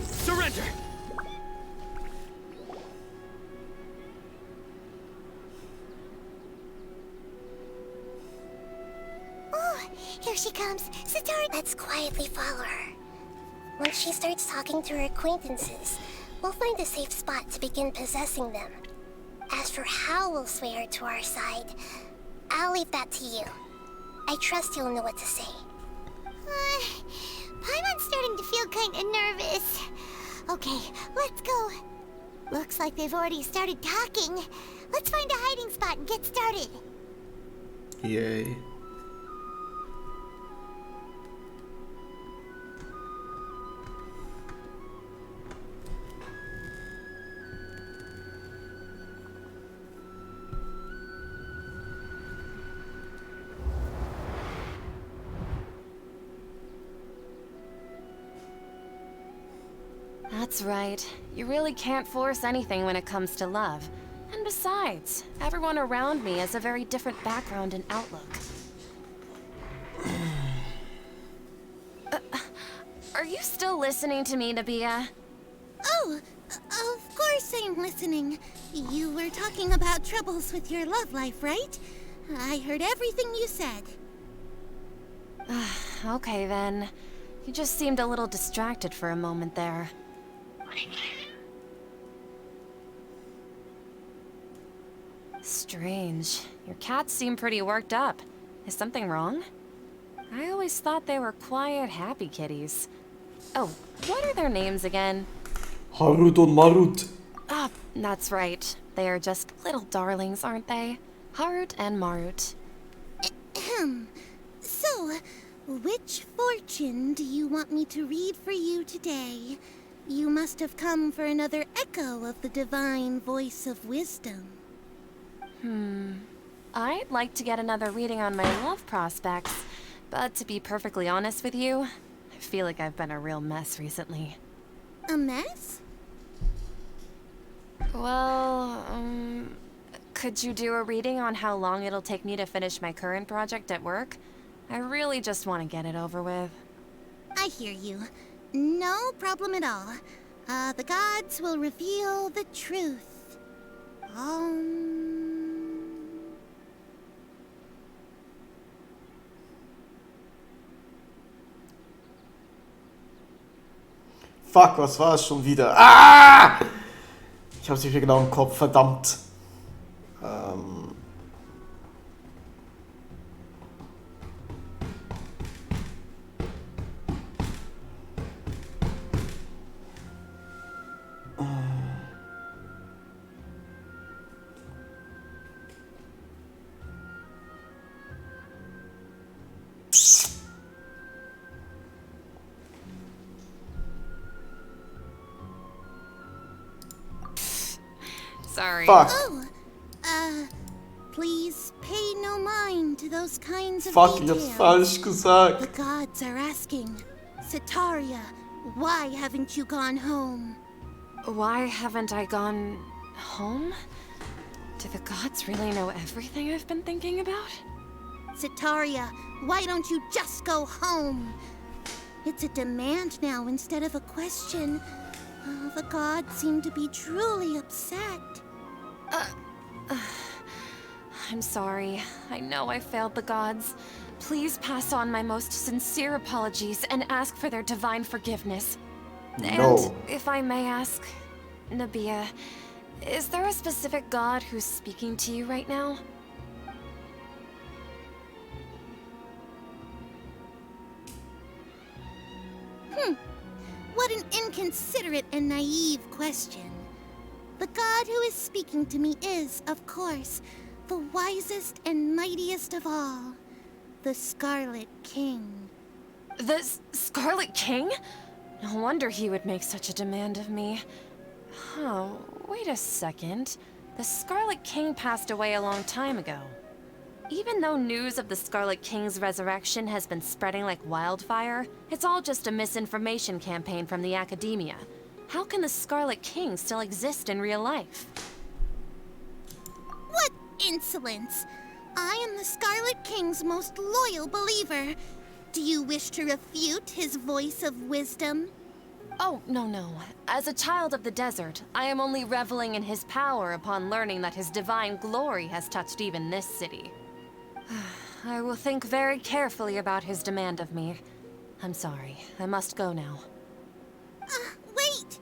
Surrender! Oh, here she comes. Satori! Let's quietly follow her. Once she starts talking to her acquaintances, we'll find a safe spot to begin possessing them. As for how we'll sway her to our side, I'll leave that to you. I trust you'll know what to say. Paimon's starting to feel kind of nervous. Okay, let's go. Looks like they've already started talking. Let's find a hiding spot and get started. Yay. That's right. You really can't force anything when it comes to love. And besides, everyone around me has a very different background and outlook. Are you still listening to me, Nabia? Oh, of course I'm listening. You were talking about troubles with your love life, right? I heard everything you said. Okay then. You just seemed a little distracted for a moment there. Strange. Your cats seem pretty worked up. Is something wrong? I always thought they were quiet, happy kitties. Oh, what are their names again? Harut und Marut. Ah, that's right. They are just little darlings, aren't they? Harut and Marut. Ahem. So, which fortune do you want me to read for you today? You must have come for another echo of the divine voice of wisdom. I'd like to get another reading on my love prospects, but to be perfectly honest with you, I feel like I've been a real mess recently. A mess? Well, could you do a reading on how long it'll take me to finish my current project at work? I really just want to get it over with. I hear you. No problem at all. The gods will reveal the truth. Fuck, was war es schon wieder? Ah! Ich hab's nicht mehr genau im Kopf, verdammt. Sorry. Fuck. Oh, please pay no mind to those kinds of Fuck, ich details. hab's falsch The gesagt. gods are asking, Sataria, why haven't you gone home? Why haven't I gone home? Do the gods really know everything I've been thinking about? Sataria, why don't you just go home? It's a demand now instead of a question. The gods seem to be truly upset. I'm sorry. I know I failed the gods. Please pass on my most sincere apologies and ask for their divine forgiveness. No. And if I may ask, Nabia, is there a specific god who's speaking to you right now? What an inconsiderate and naive question. The god who is speaking to me is, of course, the wisest and mightiest of all, the Scarlet King. The Scarlet King? No wonder he would make such a demand of me. Oh, wait a second. The Scarlet King passed away a long time ago. Even though news of the Scarlet King's resurrection has been spreading like wildfire, it's all just a misinformation campaign from the academia. How can the Scarlet King still exist in real life? What insolence! I am the Scarlet King's most loyal believer. Do you wish to refute his voice of wisdom? Oh, no. As a child of the desert, I am only reveling in his power upon learning that his divine glory has touched even this city. I will think very carefully about his demand of me. I'm sorry. I must go now. Wait!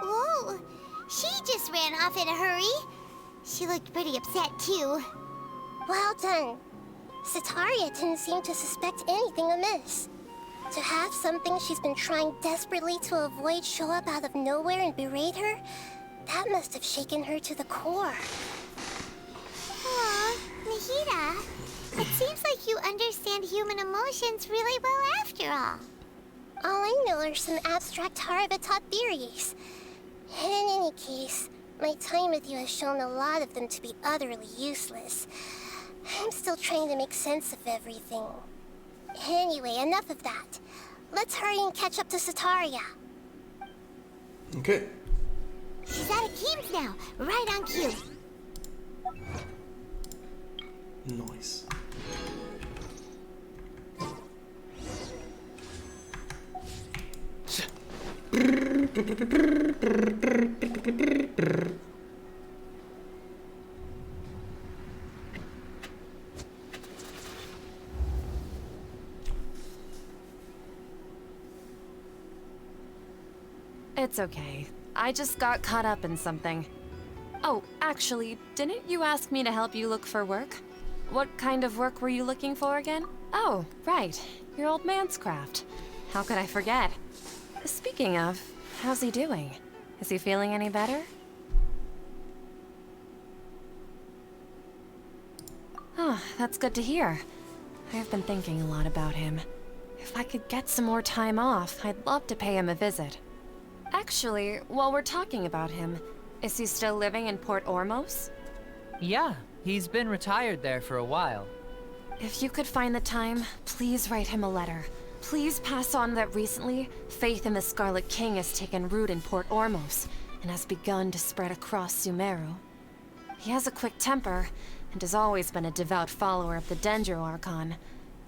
Whoa! She just ran off in a hurry. She looked pretty upset, too. Well done. Sataria didn't seem to suspect anything amiss. To have something she's been trying desperately to avoid show up out of nowhere and berate her, that must have shaken her to the core. Aw, Nahida, it seems like you understand human emotions really well after all. All I know are some abstract Harabatot theories. In any case, my time with you has shown a lot of them to be utterly useless. I'm still trying to make sense of everything. Anyway, enough of that. Let's hurry and catch up to Sataria. Okay. She's at Akim's now, right on cue. Nice. It's okay. I just got caught up in something. Oh, actually, didn't you ask me to help you look for work? What kind of work were you looking for again? Oh, right. Your old man's craft. How could I forget? Speaking of, how's he doing? Is he feeling any better? Oh, that's good to hear. I've been thinking a lot about him. If I could get some more time off, I'd love to pay him a visit. Actually, while we're talking about him, is he still living in Port Ormos? Yeah, he's been retired there for a while. If you could find the time, please write him a letter. Please pass on that recently, faith in the Scarlet King has taken root in Port Ormos and has begun to spread across Sumeru. He has a quick temper and has always been a devout follower of the Dendro Archon.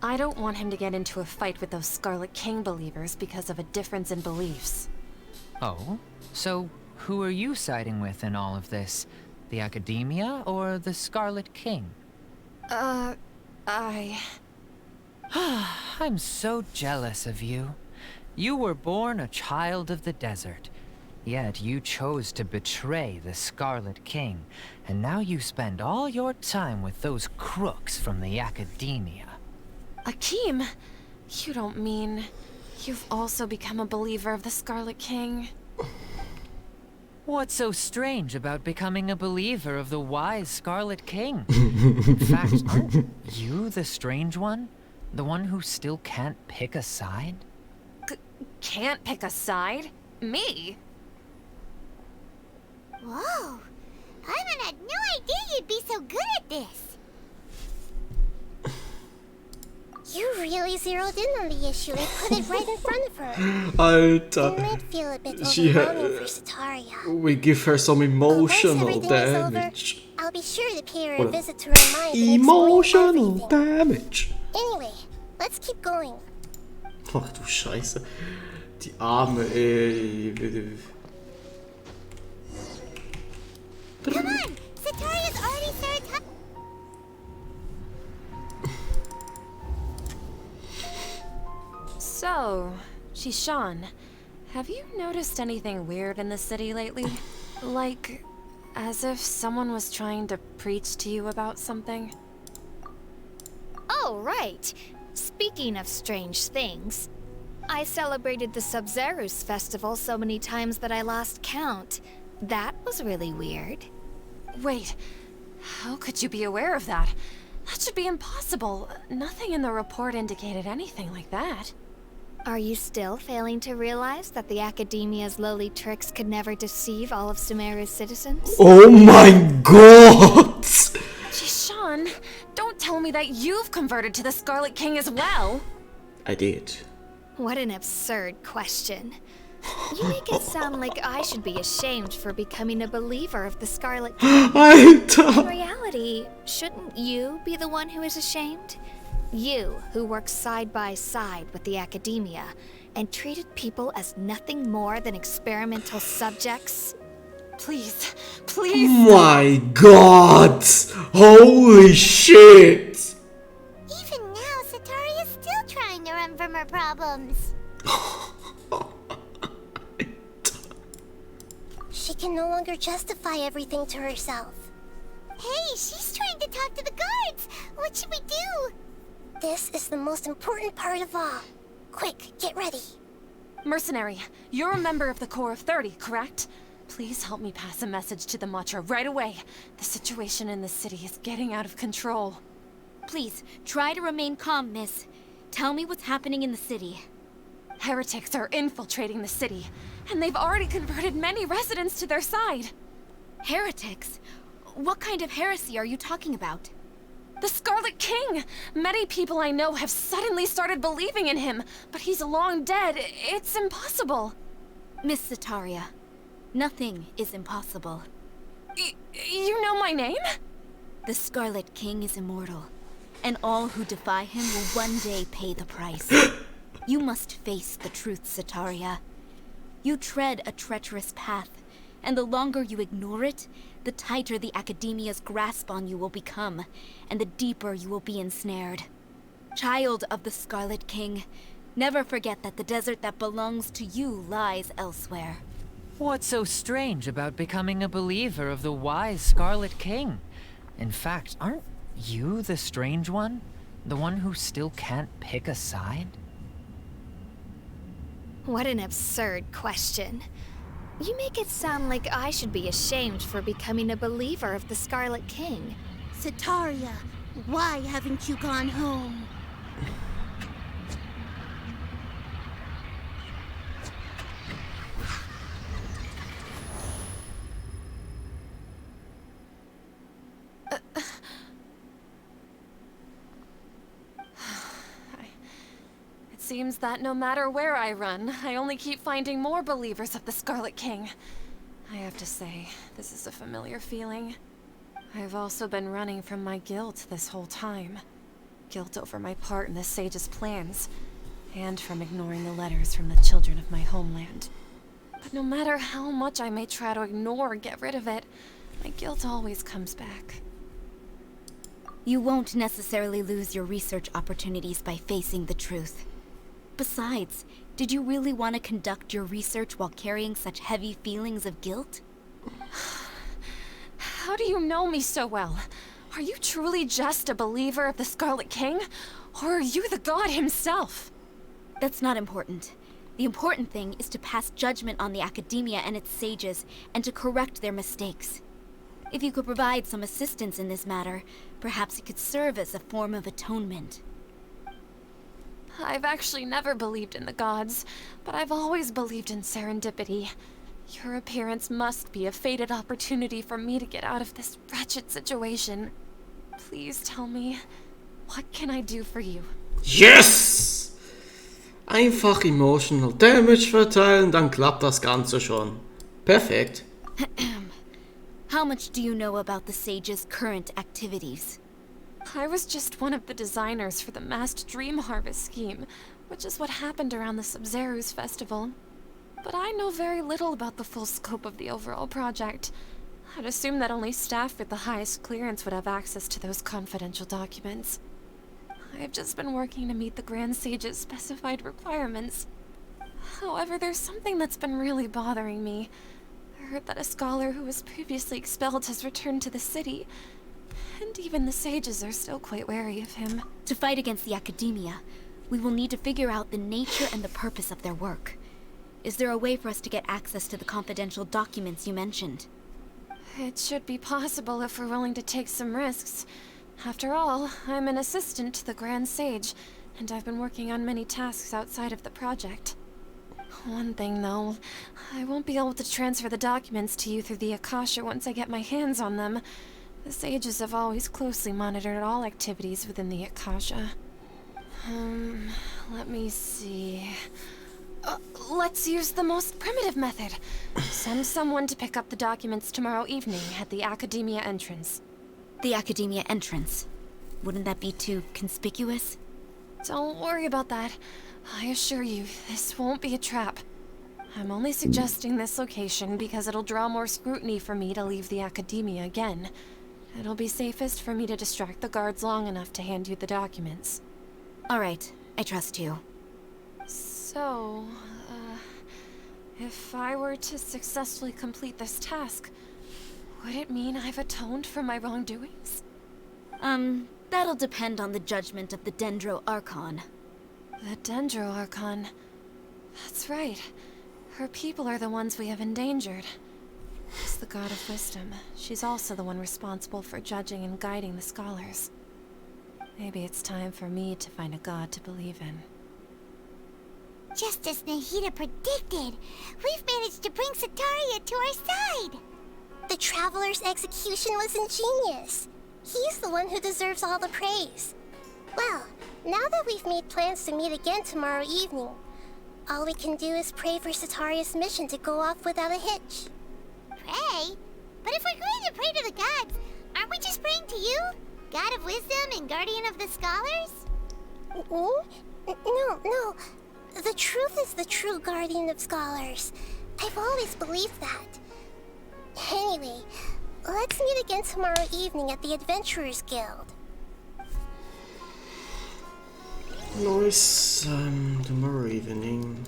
I don't want him to get into a fight with those Scarlet King believers because of a difference in beliefs. Oh? So, who are you siding with in all of this? The Academia or the Scarlet King? I'm so jealous of you. You were born a child of the desert, yet you chose to betray the Scarlet King, and now you spend all your time with those crooks from the Academia. Akeem, you don't mean you've also become a believer of the Scarlet King? What's so strange about becoming a believer of the wise Scarlet King? In fact, aren't you the strange one? The one who still can't pick a side? Can't pick a side? Me? Whoa! Paimon had no idea you'd be so good at this. You really zeroed in on the issue and put it right in front of her. Alter. It might feel a bit She overwhelming for Sataria. We give her some Once emotional everything is over, damage. I'll be sure to pay her a Oder visit to her mind and Emotional explain everything. damage. Anyway, let's keep going. Ach du Scheiße. Die Arme, ey. Come on! Sataria's already started talking. So, Coni-Chan, have you noticed anything weird in the city lately? Like, as if someone was trying to preach to you about something? Oh, right. Speaking of strange things, I celebrated the Sub-Zerus festival so many times that I lost count. That was really weird. Wait, how could you be aware of that? That should be impossible. Nothing in the report indicated anything like that. Are you still failing to realize that the Academia's lowly tricks could never deceive all of Sumeru's citizens? Oh my god! Coni-Chan, don't tell me that you've converted to the Scarlet King as well. I did. What an absurd question. You make it sound like I should be ashamed for becoming a believer of the Scarlet King. In Alter! reality, shouldn't you be the one who is ashamed? You, who works side by side with the Academia and treated people as nothing more than experimental subjects. Please, please. My god! Holy shit! Even now, Sataria's still trying to run from her problems. She can no longer justify everything to herself. Hey, she's trying to talk to the guards. What should we do? This is the most important part of all. Quick, get ready. Mercenary, you're a member of the Corps of 30, correct? Please help me pass a message to the Matcha right away. The situation in the city is getting out of control. Please, try to remain calm, miss. Tell me what's happening in the city. Heretics are infiltrating the city, and they've already converted many residents to their side. Heretics? What kind of heresy are you talking about? The Scarlet King! Many people I know have suddenly started believing in him, but he's long dead. It's impossible. Miss Sataria, nothing is impossible. You know my name? The Scarlet King is immortal, and all who defy him will one day pay the price. You must face the truth, Sataria. You tread a treacherous path, and the longer you ignore it, the tighter the Academia's grasp on you will become, and the deeper you will be ensnared. Child of the Scarlet King, never forget that the desert that belongs to you lies elsewhere. What's so strange about becoming a believer of the wise Scarlet King? In fact, aren't you the strange one? The one who still can't pick a side? What an absurd question. You make it sound like I should be ashamed for becoming a believer of the Scarlet King. Sataria, why haven't you gone home? It seems that no matter where I run, I only keep finding more believers of the Scarlet King. I have to say, this is a familiar feeling. I've also been running from my guilt this whole time. Guilt over my part in the Sage's plans, and from ignoring the letters from the children of my homeland. But no matter how much I may try to ignore or get rid of it, my guilt always comes back. You won't necessarily lose your research opportunities by facing the truth. Besides, did you really want to conduct your research while carrying such heavy feelings of guilt? How do you know me so well? Are you truly just a believer of the Scarlet King? Or are you the god himself? That's not important. The important thing is to pass judgment on the Academia and its sages, and to correct their mistakes. If you could provide some assistance in this matter, perhaps it could serve as a form of atonement. I've actually never believed in the gods, but I've always believed in serendipity. Your appearance must be a fated opportunity for me to get out of this wretched situation. Please tell me, what can I do for you? Yes! Einfach Emotional Damage verteilen, dann klappt das Ganze schon. Perfekt. How much do you know about the Sage's current activities? I was just one of the designers for the massed dream harvest scheme, which is what happened around the Sub-Zeru's festival. But I know very little about the full scope of the overall project. I'd assume that only staff with the highest clearance would have access to those confidential documents. I've just been working to meet the Grand Sage's specified requirements. However, there's something that's been really bothering me. I heard that a scholar who was previously expelled has returned to the city, and even the sages are still quite wary of him. To fight against the academia, we will need to figure out the nature and the purpose of their work. Is there a way for us to get access to the confidential documents you mentioned? It should be possible if we're willing to take some risks. After all, I'm an assistant to the Grand Sage, and I've been working on many tasks outside of the project. One thing, though, I won't be able to transfer the documents to you through the Akasha once I get my hands on them. The sages have always closely monitored all activities within the Akasha. Let me see... let's use the most primitive method. Send someone to pick up the documents tomorrow evening at the Academia entrance. The Academia entrance. Wouldn't that be too conspicuous? Don't worry about that. I assure you, this won't be a trap. I'm only suggesting this location because it'll draw more scrutiny for me to leave the Academia again. It'll be safest for me to distract the guards long enough to hand you the documents. All right, I trust you. So, if I were to successfully complete this task, would it mean I've atoned for my wrongdoings? That'll depend on the judgment of the Dendro Archon. The Dendro Archon. That's right. Her people are the ones we have endangered. She's the god of wisdom. She's also the one responsible for judging and guiding the scholars. Maybe it's time for me to find a god to believe in. Just as Nahida predicted, we've managed to bring Sataria to our side. The Traveler's execution was ingenious. He's the one who deserves all the praise. Well, now that we've made plans to meet again tomorrow evening, all we can do is pray for Sataria's mission to go off without a hitch. Pray? But if we're going to pray to the gods, aren't we just praying to you? God of wisdom and guardian of the scholars? No. The truth is the true guardian of scholars. I've always believed that. Anyway, let's meet again tomorrow evening at the Adventurers Guild. Nice, tomorrow evening.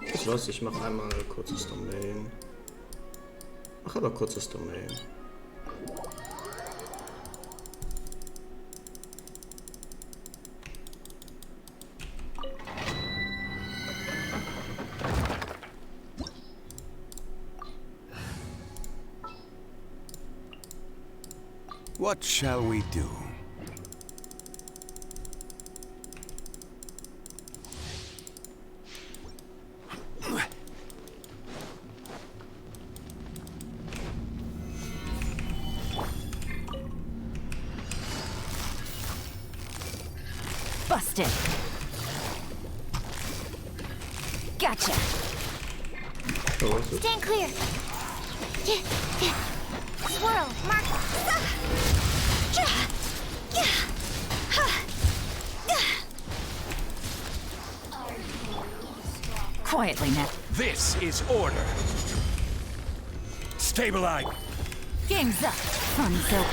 Ich mache einmal ein kurzes Domain. Mach aber kurzes Domain. What shall we do? Busted. Gotcha. Stand clear. Swirl, mark. Quietly now. This is order. Stabilize. Game's up, fun Zoe.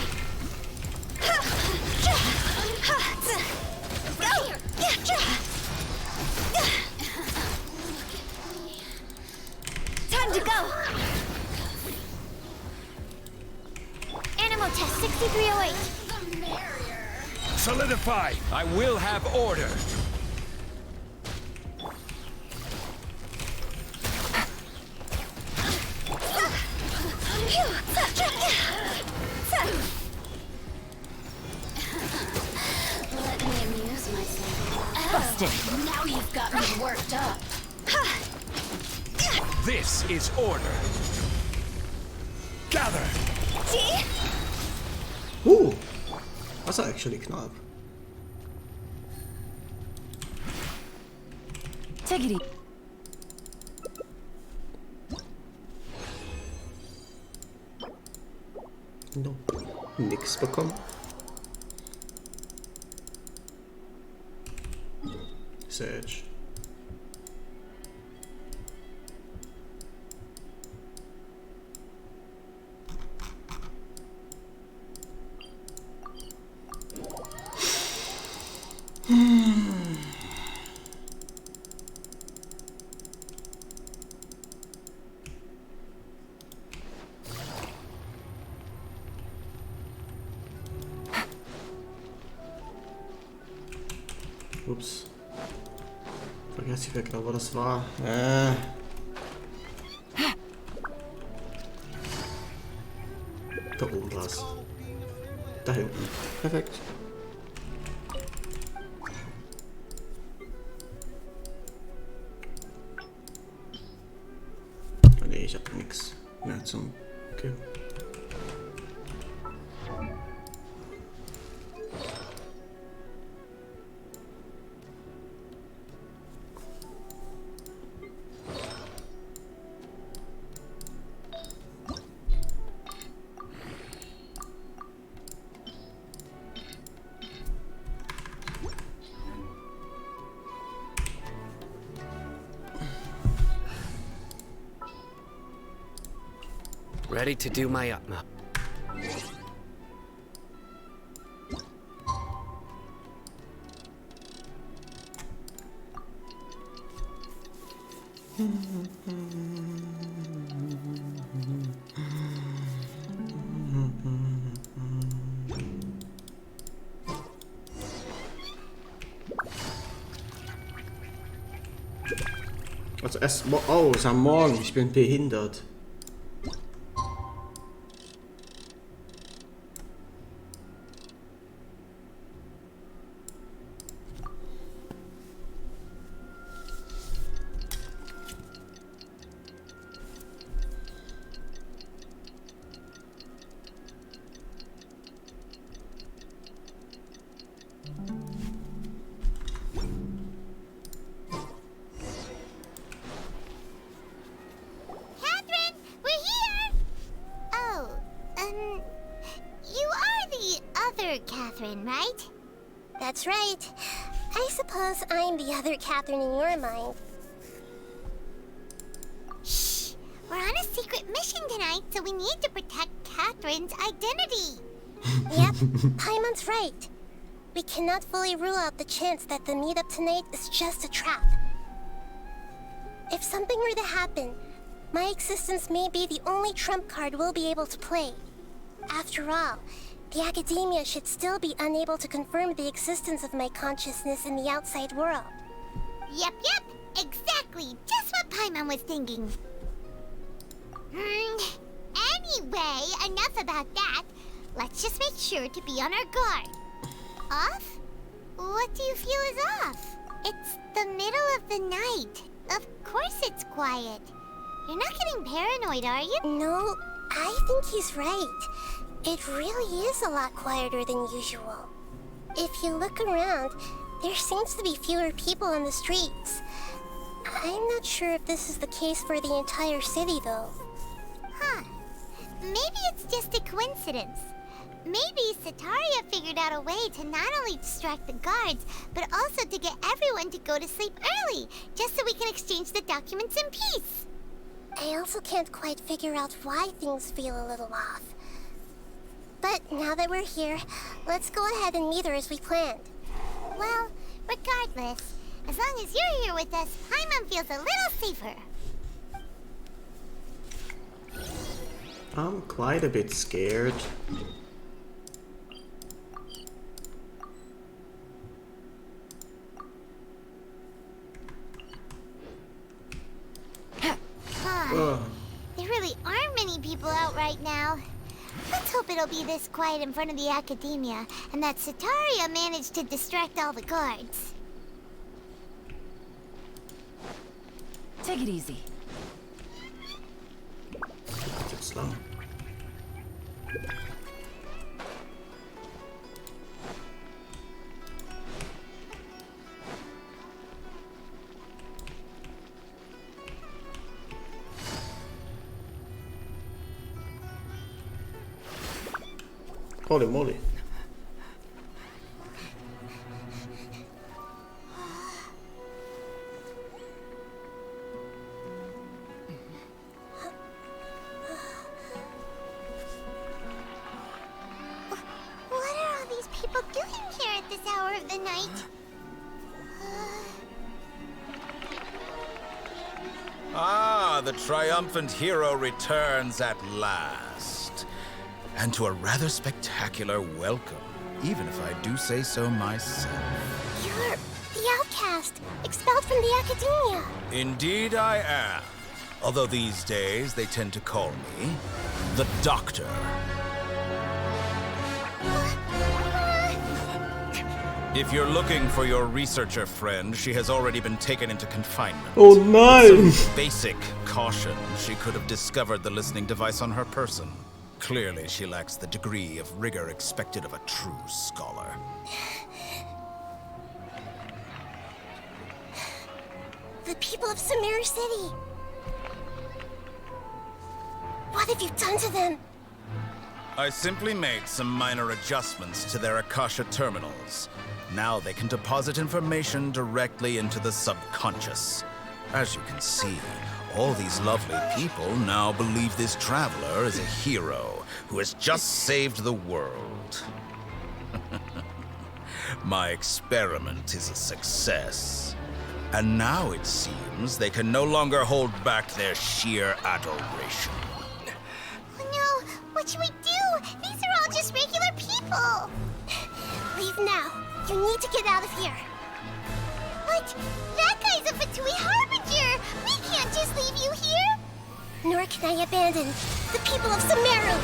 Time to go. Animal test 6308. Solidify. I will have order. Let me amuse myself. Busted. Now you've got me worked up. This This is order. Gather! That's actually knapp. Take it easy. No. Nix bekommen. Sage. Ups. Vergesst ich weg, aber das war. Da oben war's. Da hinten. Perfekt. Nee, ich hab nix mehr zum. Okay. Ready to do my utmost. Also erst. Oh, es ist am Morgen. Ich bin behindert. Catherine, we're here! Oh, you are the other Catherine, right? That's right. I suppose I'm the other Catherine in your mind. Shh! We're on a secret mission tonight, so we need to protect Catherine's identity. Yep, Paimon's right. We cannot fully rule out the chance that the meetup tonight is just a trap. If something were to happen, my existence may be the only trump card we'll be able to play. After all, the academia should still be unable to confirm the existence of my consciousness in the outside world. Yep, exactly. Just what Paimon was thinking. Anyway, enough about that. Let's just make sure to be on our guard. Off? What do you feel is off? It's the middle of the night. Of course it's quiet. You're not getting paranoid, are you? No, I think he's right. It really is a lot quieter than usual. If you look around, there seems to be fewer people on the streets. I'm not sure if this is the case for the entire city, though. Huh. Maybe it's just a coincidence. Maybe Sataria figured out a way to not only distract the guards, but also to get everyone to go to sleep early, just so we can exchange the documents in peace. I also can't quite figure out why things feel a little off. But now that we're here, let's go ahead and meet her as we planned. Well, regardless, as long as you're here with us, Paimon feels a little safer. I'm quite a bit scared. There really aren't many people out right now. Let's hope it'll be this quiet in front of the academia, and that Sataria managed to distract all the guards. Take it easy. Holy moly. What are all these people doing here at this hour of the night? Ah, the triumphant hero returns at last. And to a rather spectacular welcome, even if I do say so myself. You're the outcast, expelled from the academia. Indeed I am. Although these days they tend to call me the Doctor. If you're looking for your researcher friend, she has already been taken into confinement. Oh nein! With some basic caution, she could have discovered the listening device on her person. Clearly, she lacks the degree of rigor expected of a true scholar. The people of Sumeru City. What have you done to them? I simply made some minor adjustments to their Akasha terminals. Now they can deposit information directly into the subconscious. As you can see, all these lovely people now believe this traveler is a hero who has just saved the world. My experiment is a success. And now it seems they can no longer hold back their sheer adoration. Oh no, what should we do? These are all just regular people. Leave now. You need to get out of here. What? That guy's a Fatui Harbinger! We can't just leave you here! Nor can I abandon the people of Sumeru.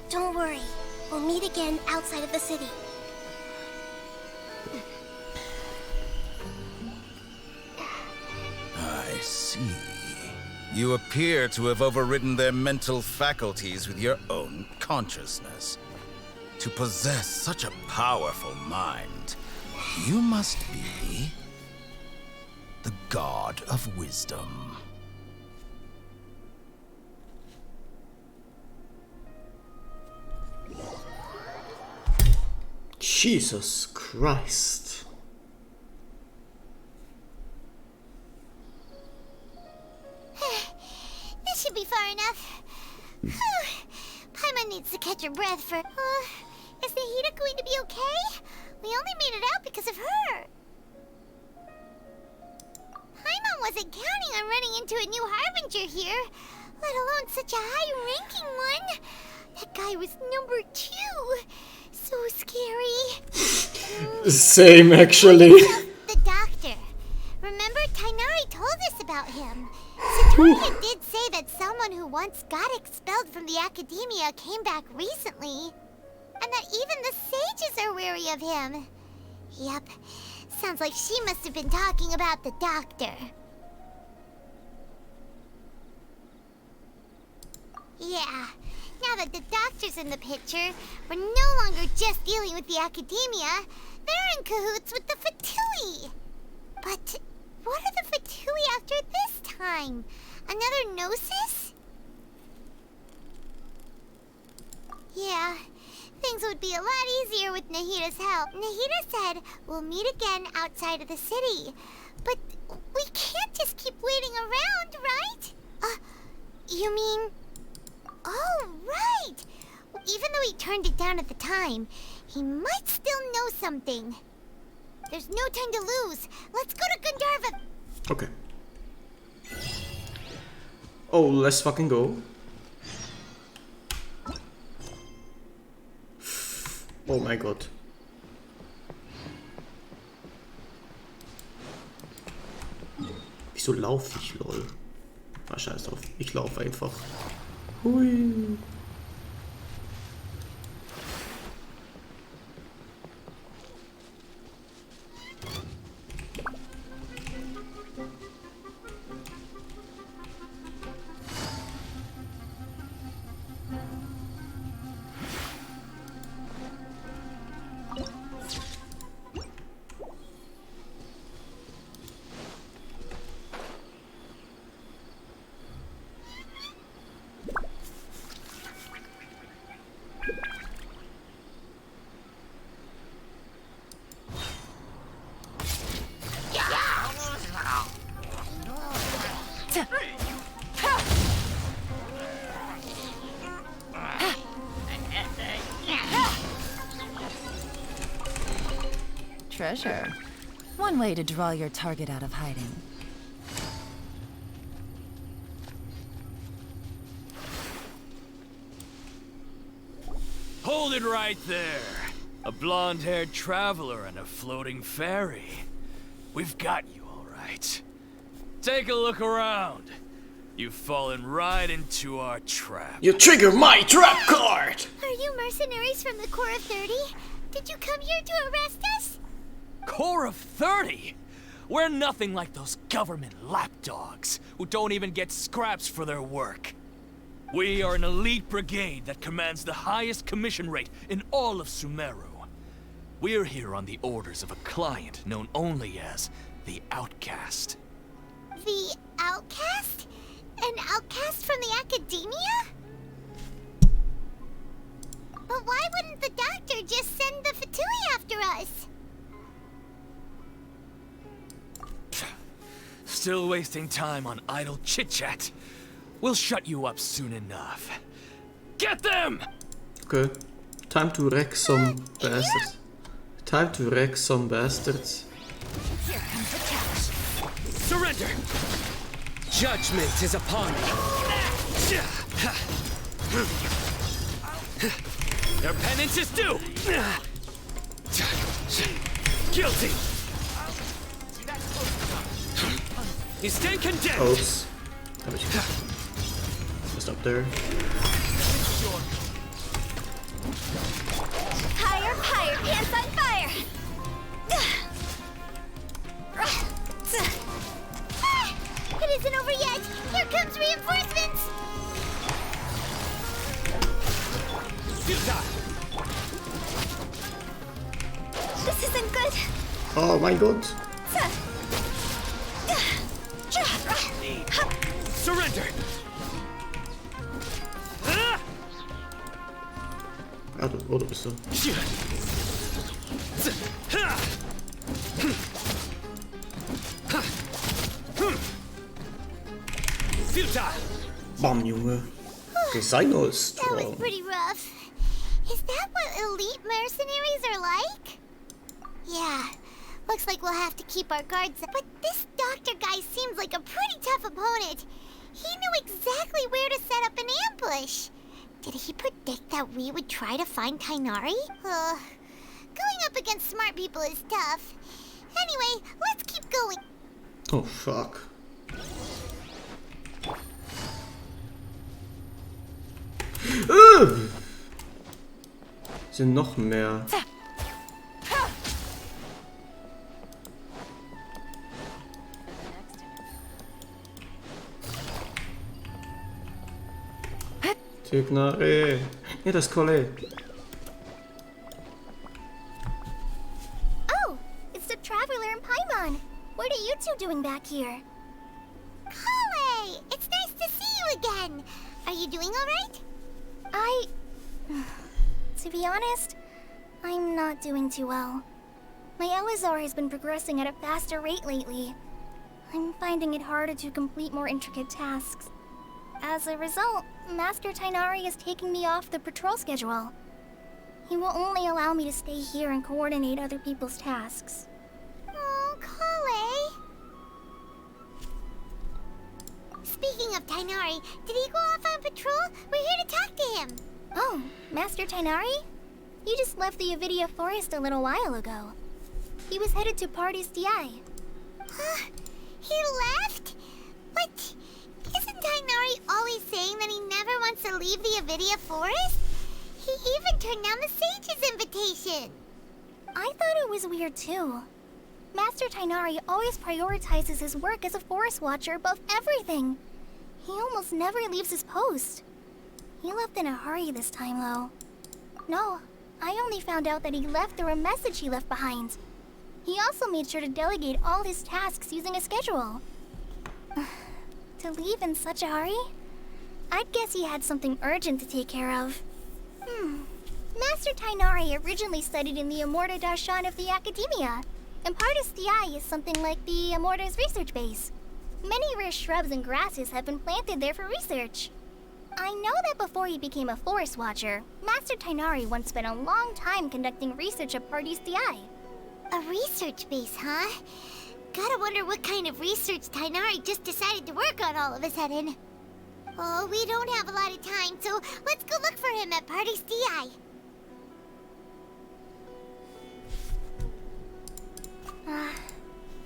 Don't worry. We'll meet again outside of the city. I see. You appear to have overridden their mental faculties with your own consciousness. To possess such a powerful mind, you must be the god of wisdom. Jesus Christ. This should be far enough. Paimon needs to catch her breath for... is Nahida going to be okay? We only made it out because of her. Paimon wasn't counting on running into a new Harbinger here, let alone such a high-ranking one. That guy was number 2. So scary. Same, actually. The doctor. Remember, Tainari told us about him. Satoria did say that someone who once got expelled from the academia came back recently. And that even the sages are wary of him. Yep. Sounds like she must have been talking about the doctor. Yeah. Now that the doctor's in the picture, we're no longer just dealing with the academia. They're in cahoots with the Fatui. But what are the Fatui after this time? Another Gnosis? Yeah, things would be a lot easier with Nahida's help. Nahida said we'll meet again outside of the city. But we can't just keep waiting around, right? You mean... Oh, right! Even though he turned it down at the time, he might still know something. There's no time to lose. Let's go to Gandharva. Okay. Oh, let's fucking go. Oh mein Gott. Wieso laufe ich, lol? Ah, scheiß drauf. Ich laufe einfach. Hui. treasure. One way to draw your target out of hiding. Hold it right there. A blonde-haired traveler and a floating fairy. We've got you, all right. Take a look around. You've fallen right into our trap. You trigger my trap card! Are you mercenaries from the Corps of 30? Did you come here to arrest us? Corps of 30? We're nothing like those government lapdogs who don't even get scraps for their work. We are an elite brigade that commands the highest commission rate in all of Sumeru. We're here on the orders of a client known only as the Outcast. The Outcast? An outcast from the academia? But why wouldn't the doctor just send the Fatui after us? Still wasting time on idle chit-chat. We'll shut you up soon enough. Get them! Okay. Time to wreck some bastards. Time to wreck some bastards. Here comes the catch. Surrender! Judgment is upon me. Their penance is due! Guilty! You stand condemned! Oops. Just up there. Higher, higher, pants on fire! It isn't over yet! Here comes reinforcements! This isn't good! Oh my god. Surrender! Ah, du bist du. Bam, Junge. Designer ist That was strong. pretty rough. Is that what elite mercenaries are like? Yeah. Looks like we'll have to keep our guards up. But this doctor guy seems like a pretty tough opponent. He knew exactly where to set up an ambush. Did he predict that we would try to find Tainari? Going up against smart people is tough. Anyway, let's keep going. Oh fuck. Sind noch mehr. Tainari. Ja, das Kolle. Oh, it's the Traveler and Paimon. What are you two doing back here? Kale! It's nice to see you again. Are you doing alright? To be honest, I'm not doing too well. My LSR has been progressing at a faster rate lately. I'm finding it harder to complete more intricate tasks. As a result, Master Tainari is taking me off the patrol schedule. He will only allow me to stay here and coordinate other people's tasks. Oh, Kale! Speaking of Tainari, did he go off on patrol? We're here to talk to him. Oh, Master Tainari? He just left the Avidia Forest a little while ago. He was headed to Party's DI. He left? But isn't Tainari always saying that he never wants to leave the Avidia Forest? He even turned down the Sage's invitation. I thought it was weird too. Master Tainari always prioritizes his work as a forest watcher above everything. He almost never leaves his post. He left in a hurry this time, though. No, I only found out that he left through a message he left behind. He also made sure to delegate all his tasks using a schedule. To leave in such a hurry? I'd guess he had something urgent to take care of. Master Tainari originally studied in the Amorta Darshan of the Academia, and Partis DI is something like the Amorta's research base. Many rare shrubs and grasses have been planted there for research. I know that before he became a forest watcher, Master Tainari once spent a long time conducting research at Partis DI. A research base, huh? Gotta wonder what kind of research Tainari just decided to work on all of a sudden. Oh, we don't have a lot of time, so let's go look for him at Party's DI.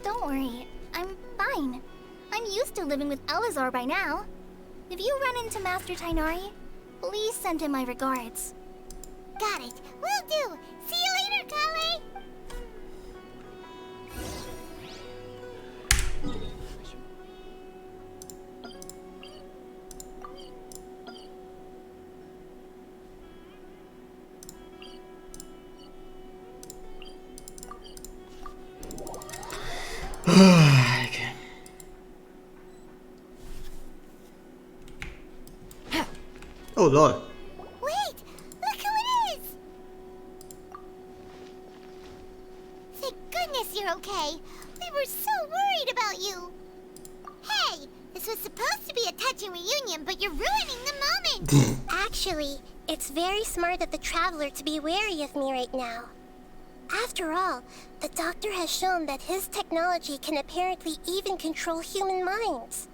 Don't worry. I'm fine. I'm used to living with Elazar by now. If you run into Master Tainari, please send him my regards. Got it. Will do. See you later, Kale. Okay. Oh lol. Wait! Look who it is! Thank goodness you're okay. We were so worried about you. Hey, this was supposed to be a touching reunion, but you're ruining the moment. Actually, it's very smart of the Traveler to be wary of me right now. After all, the Doctor has shown that his technology can apparently even control human minds.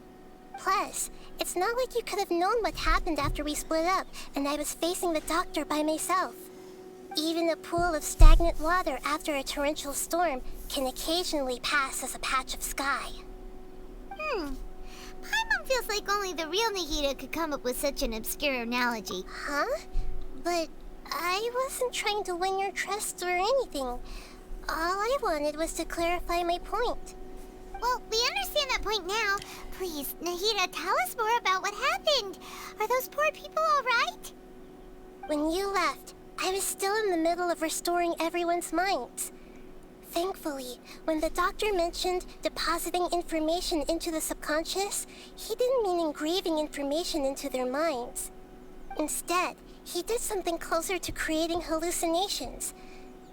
Plus, it's not like you could have known what happened after we split up and I was facing the Doctor by myself. Even a pool of stagnant water after a torrential storm can occasionally pass as a patch of sky. Paimon feels like only the real Nahida could come up with such an obscure analogy. Huh? But I wasn't trying to win your trust or anything. All I wanted was to clarify my point. Well, we understand that point now. Please, Nahida, tell us more about what happened. Are those poor people all right? When you left, I was still in the middle of restoring everyone's minds. Thankfully, when the Doctor mentioned depositing information into the subconscious, he didn't mean engraving information into their minds. Instead, he did something closer to creating hallucinations.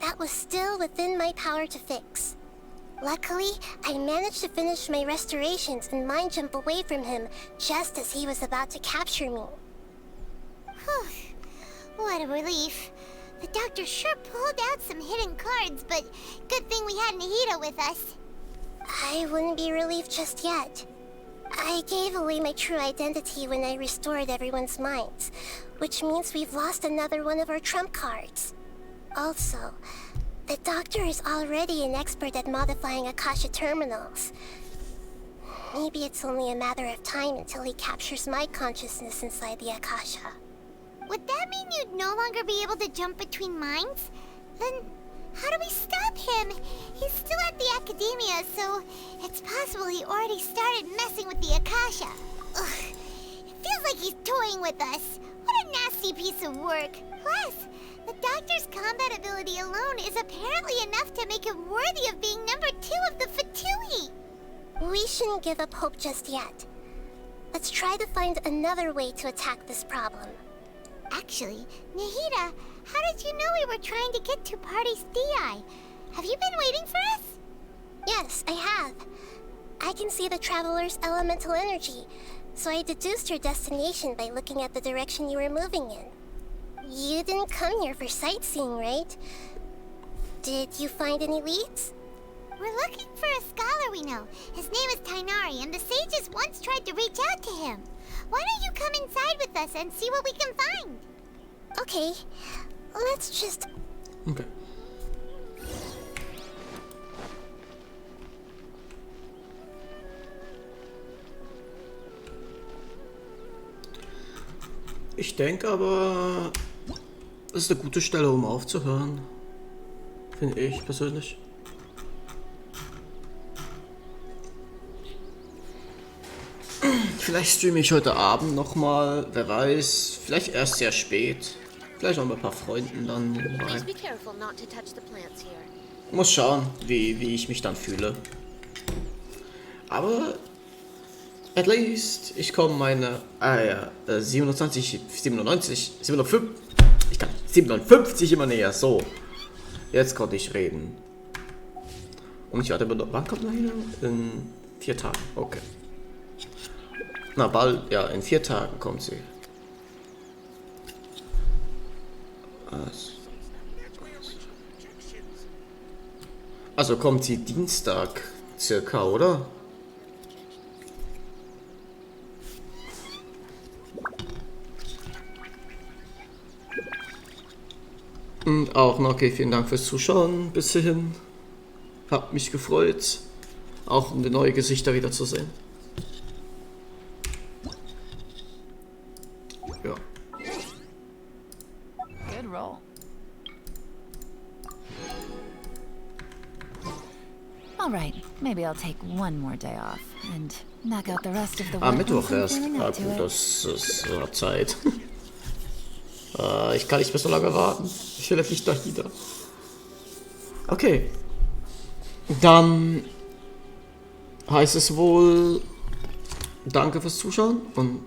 That was still within my power to fix. Luckily, I managed to finish my restorations and mind jump away from him just as he was about to capture me. Whew. What a relief. The Doctor sure pulled out some hidden cards, but good thing we had Nahida with us. I wouldn't be relieved just yet. I gave away my true identity when I restored everyone's minds, which means we've lost another one of our trump cards. Also, the Doctor is already an expert at modifying Akasha terminals. Maybe it's only a matter of time until he captures my consciousness inside the Akasha. Would that mean you'd no longer be able to jump between minds? Then how do we stop him? He's still at the academia, so it's possible he already started messing with the Akasha. Ugh. It feels like he's toying with us. What a nasty piece of work. Plus, the Doctor's combat ability alone is apparently enough to make him worthy of being number 2 of the Fatui. We shouldn't give up hope just yet. Let's try to find another way to attack this problem. Actually, Nahida, how did you know we were trying to get to Party's DI? Have you been waiting for us? Yes, I have. I can see the Traveler's elemental energy, so I deduced your destination by looking at the direction you were moving in. You didn't come here for sightseeing, right? Did you find any leads? We're looking for a scholar we know. His name is Tainari, and the sages once tried to reach out to him. Why don't you come inside with us and see what we can find? Okay, let's just... Okay. Ich denke aber, das ist eine gute Stelle, um aufzuhören. Finde ich persönlich. Vielleicht streame ich heute Abend nochmal, wer weiß. Vielleicht erst sehr spät. Vielleicht auch mit ein paar Freunden dann nebenbei. Muss schauen, wie ich mich dann fühle. Aber at least ich komme meine 27, 97, 57, ich kann 57 immer näher. So, jetzt konnte ich reden. Und ich warte, wann kommt Nahida? In 4 Tagen, okay. Na bald, ja, in 4 Tagen kommt sie. Also kommt sie Dienstag circa, oder? Und auch noch, okay, vielen Dank fürs Zuschauen bis hierhin. Hab mich gefreut, auch um die neue Gesichter wieder zu sehen. Ja. Good roll. All right, maybe I'll take one more day off and knock out the rest of the work. Mittwoch once I'm erst. feeling Ah, up to gut, it. das ist Zeit. Ich kann nicht mehr so lange warten. Ich will nicht dahinter. Okay. Dann heißt es wohl, danke fürs Zuschauen und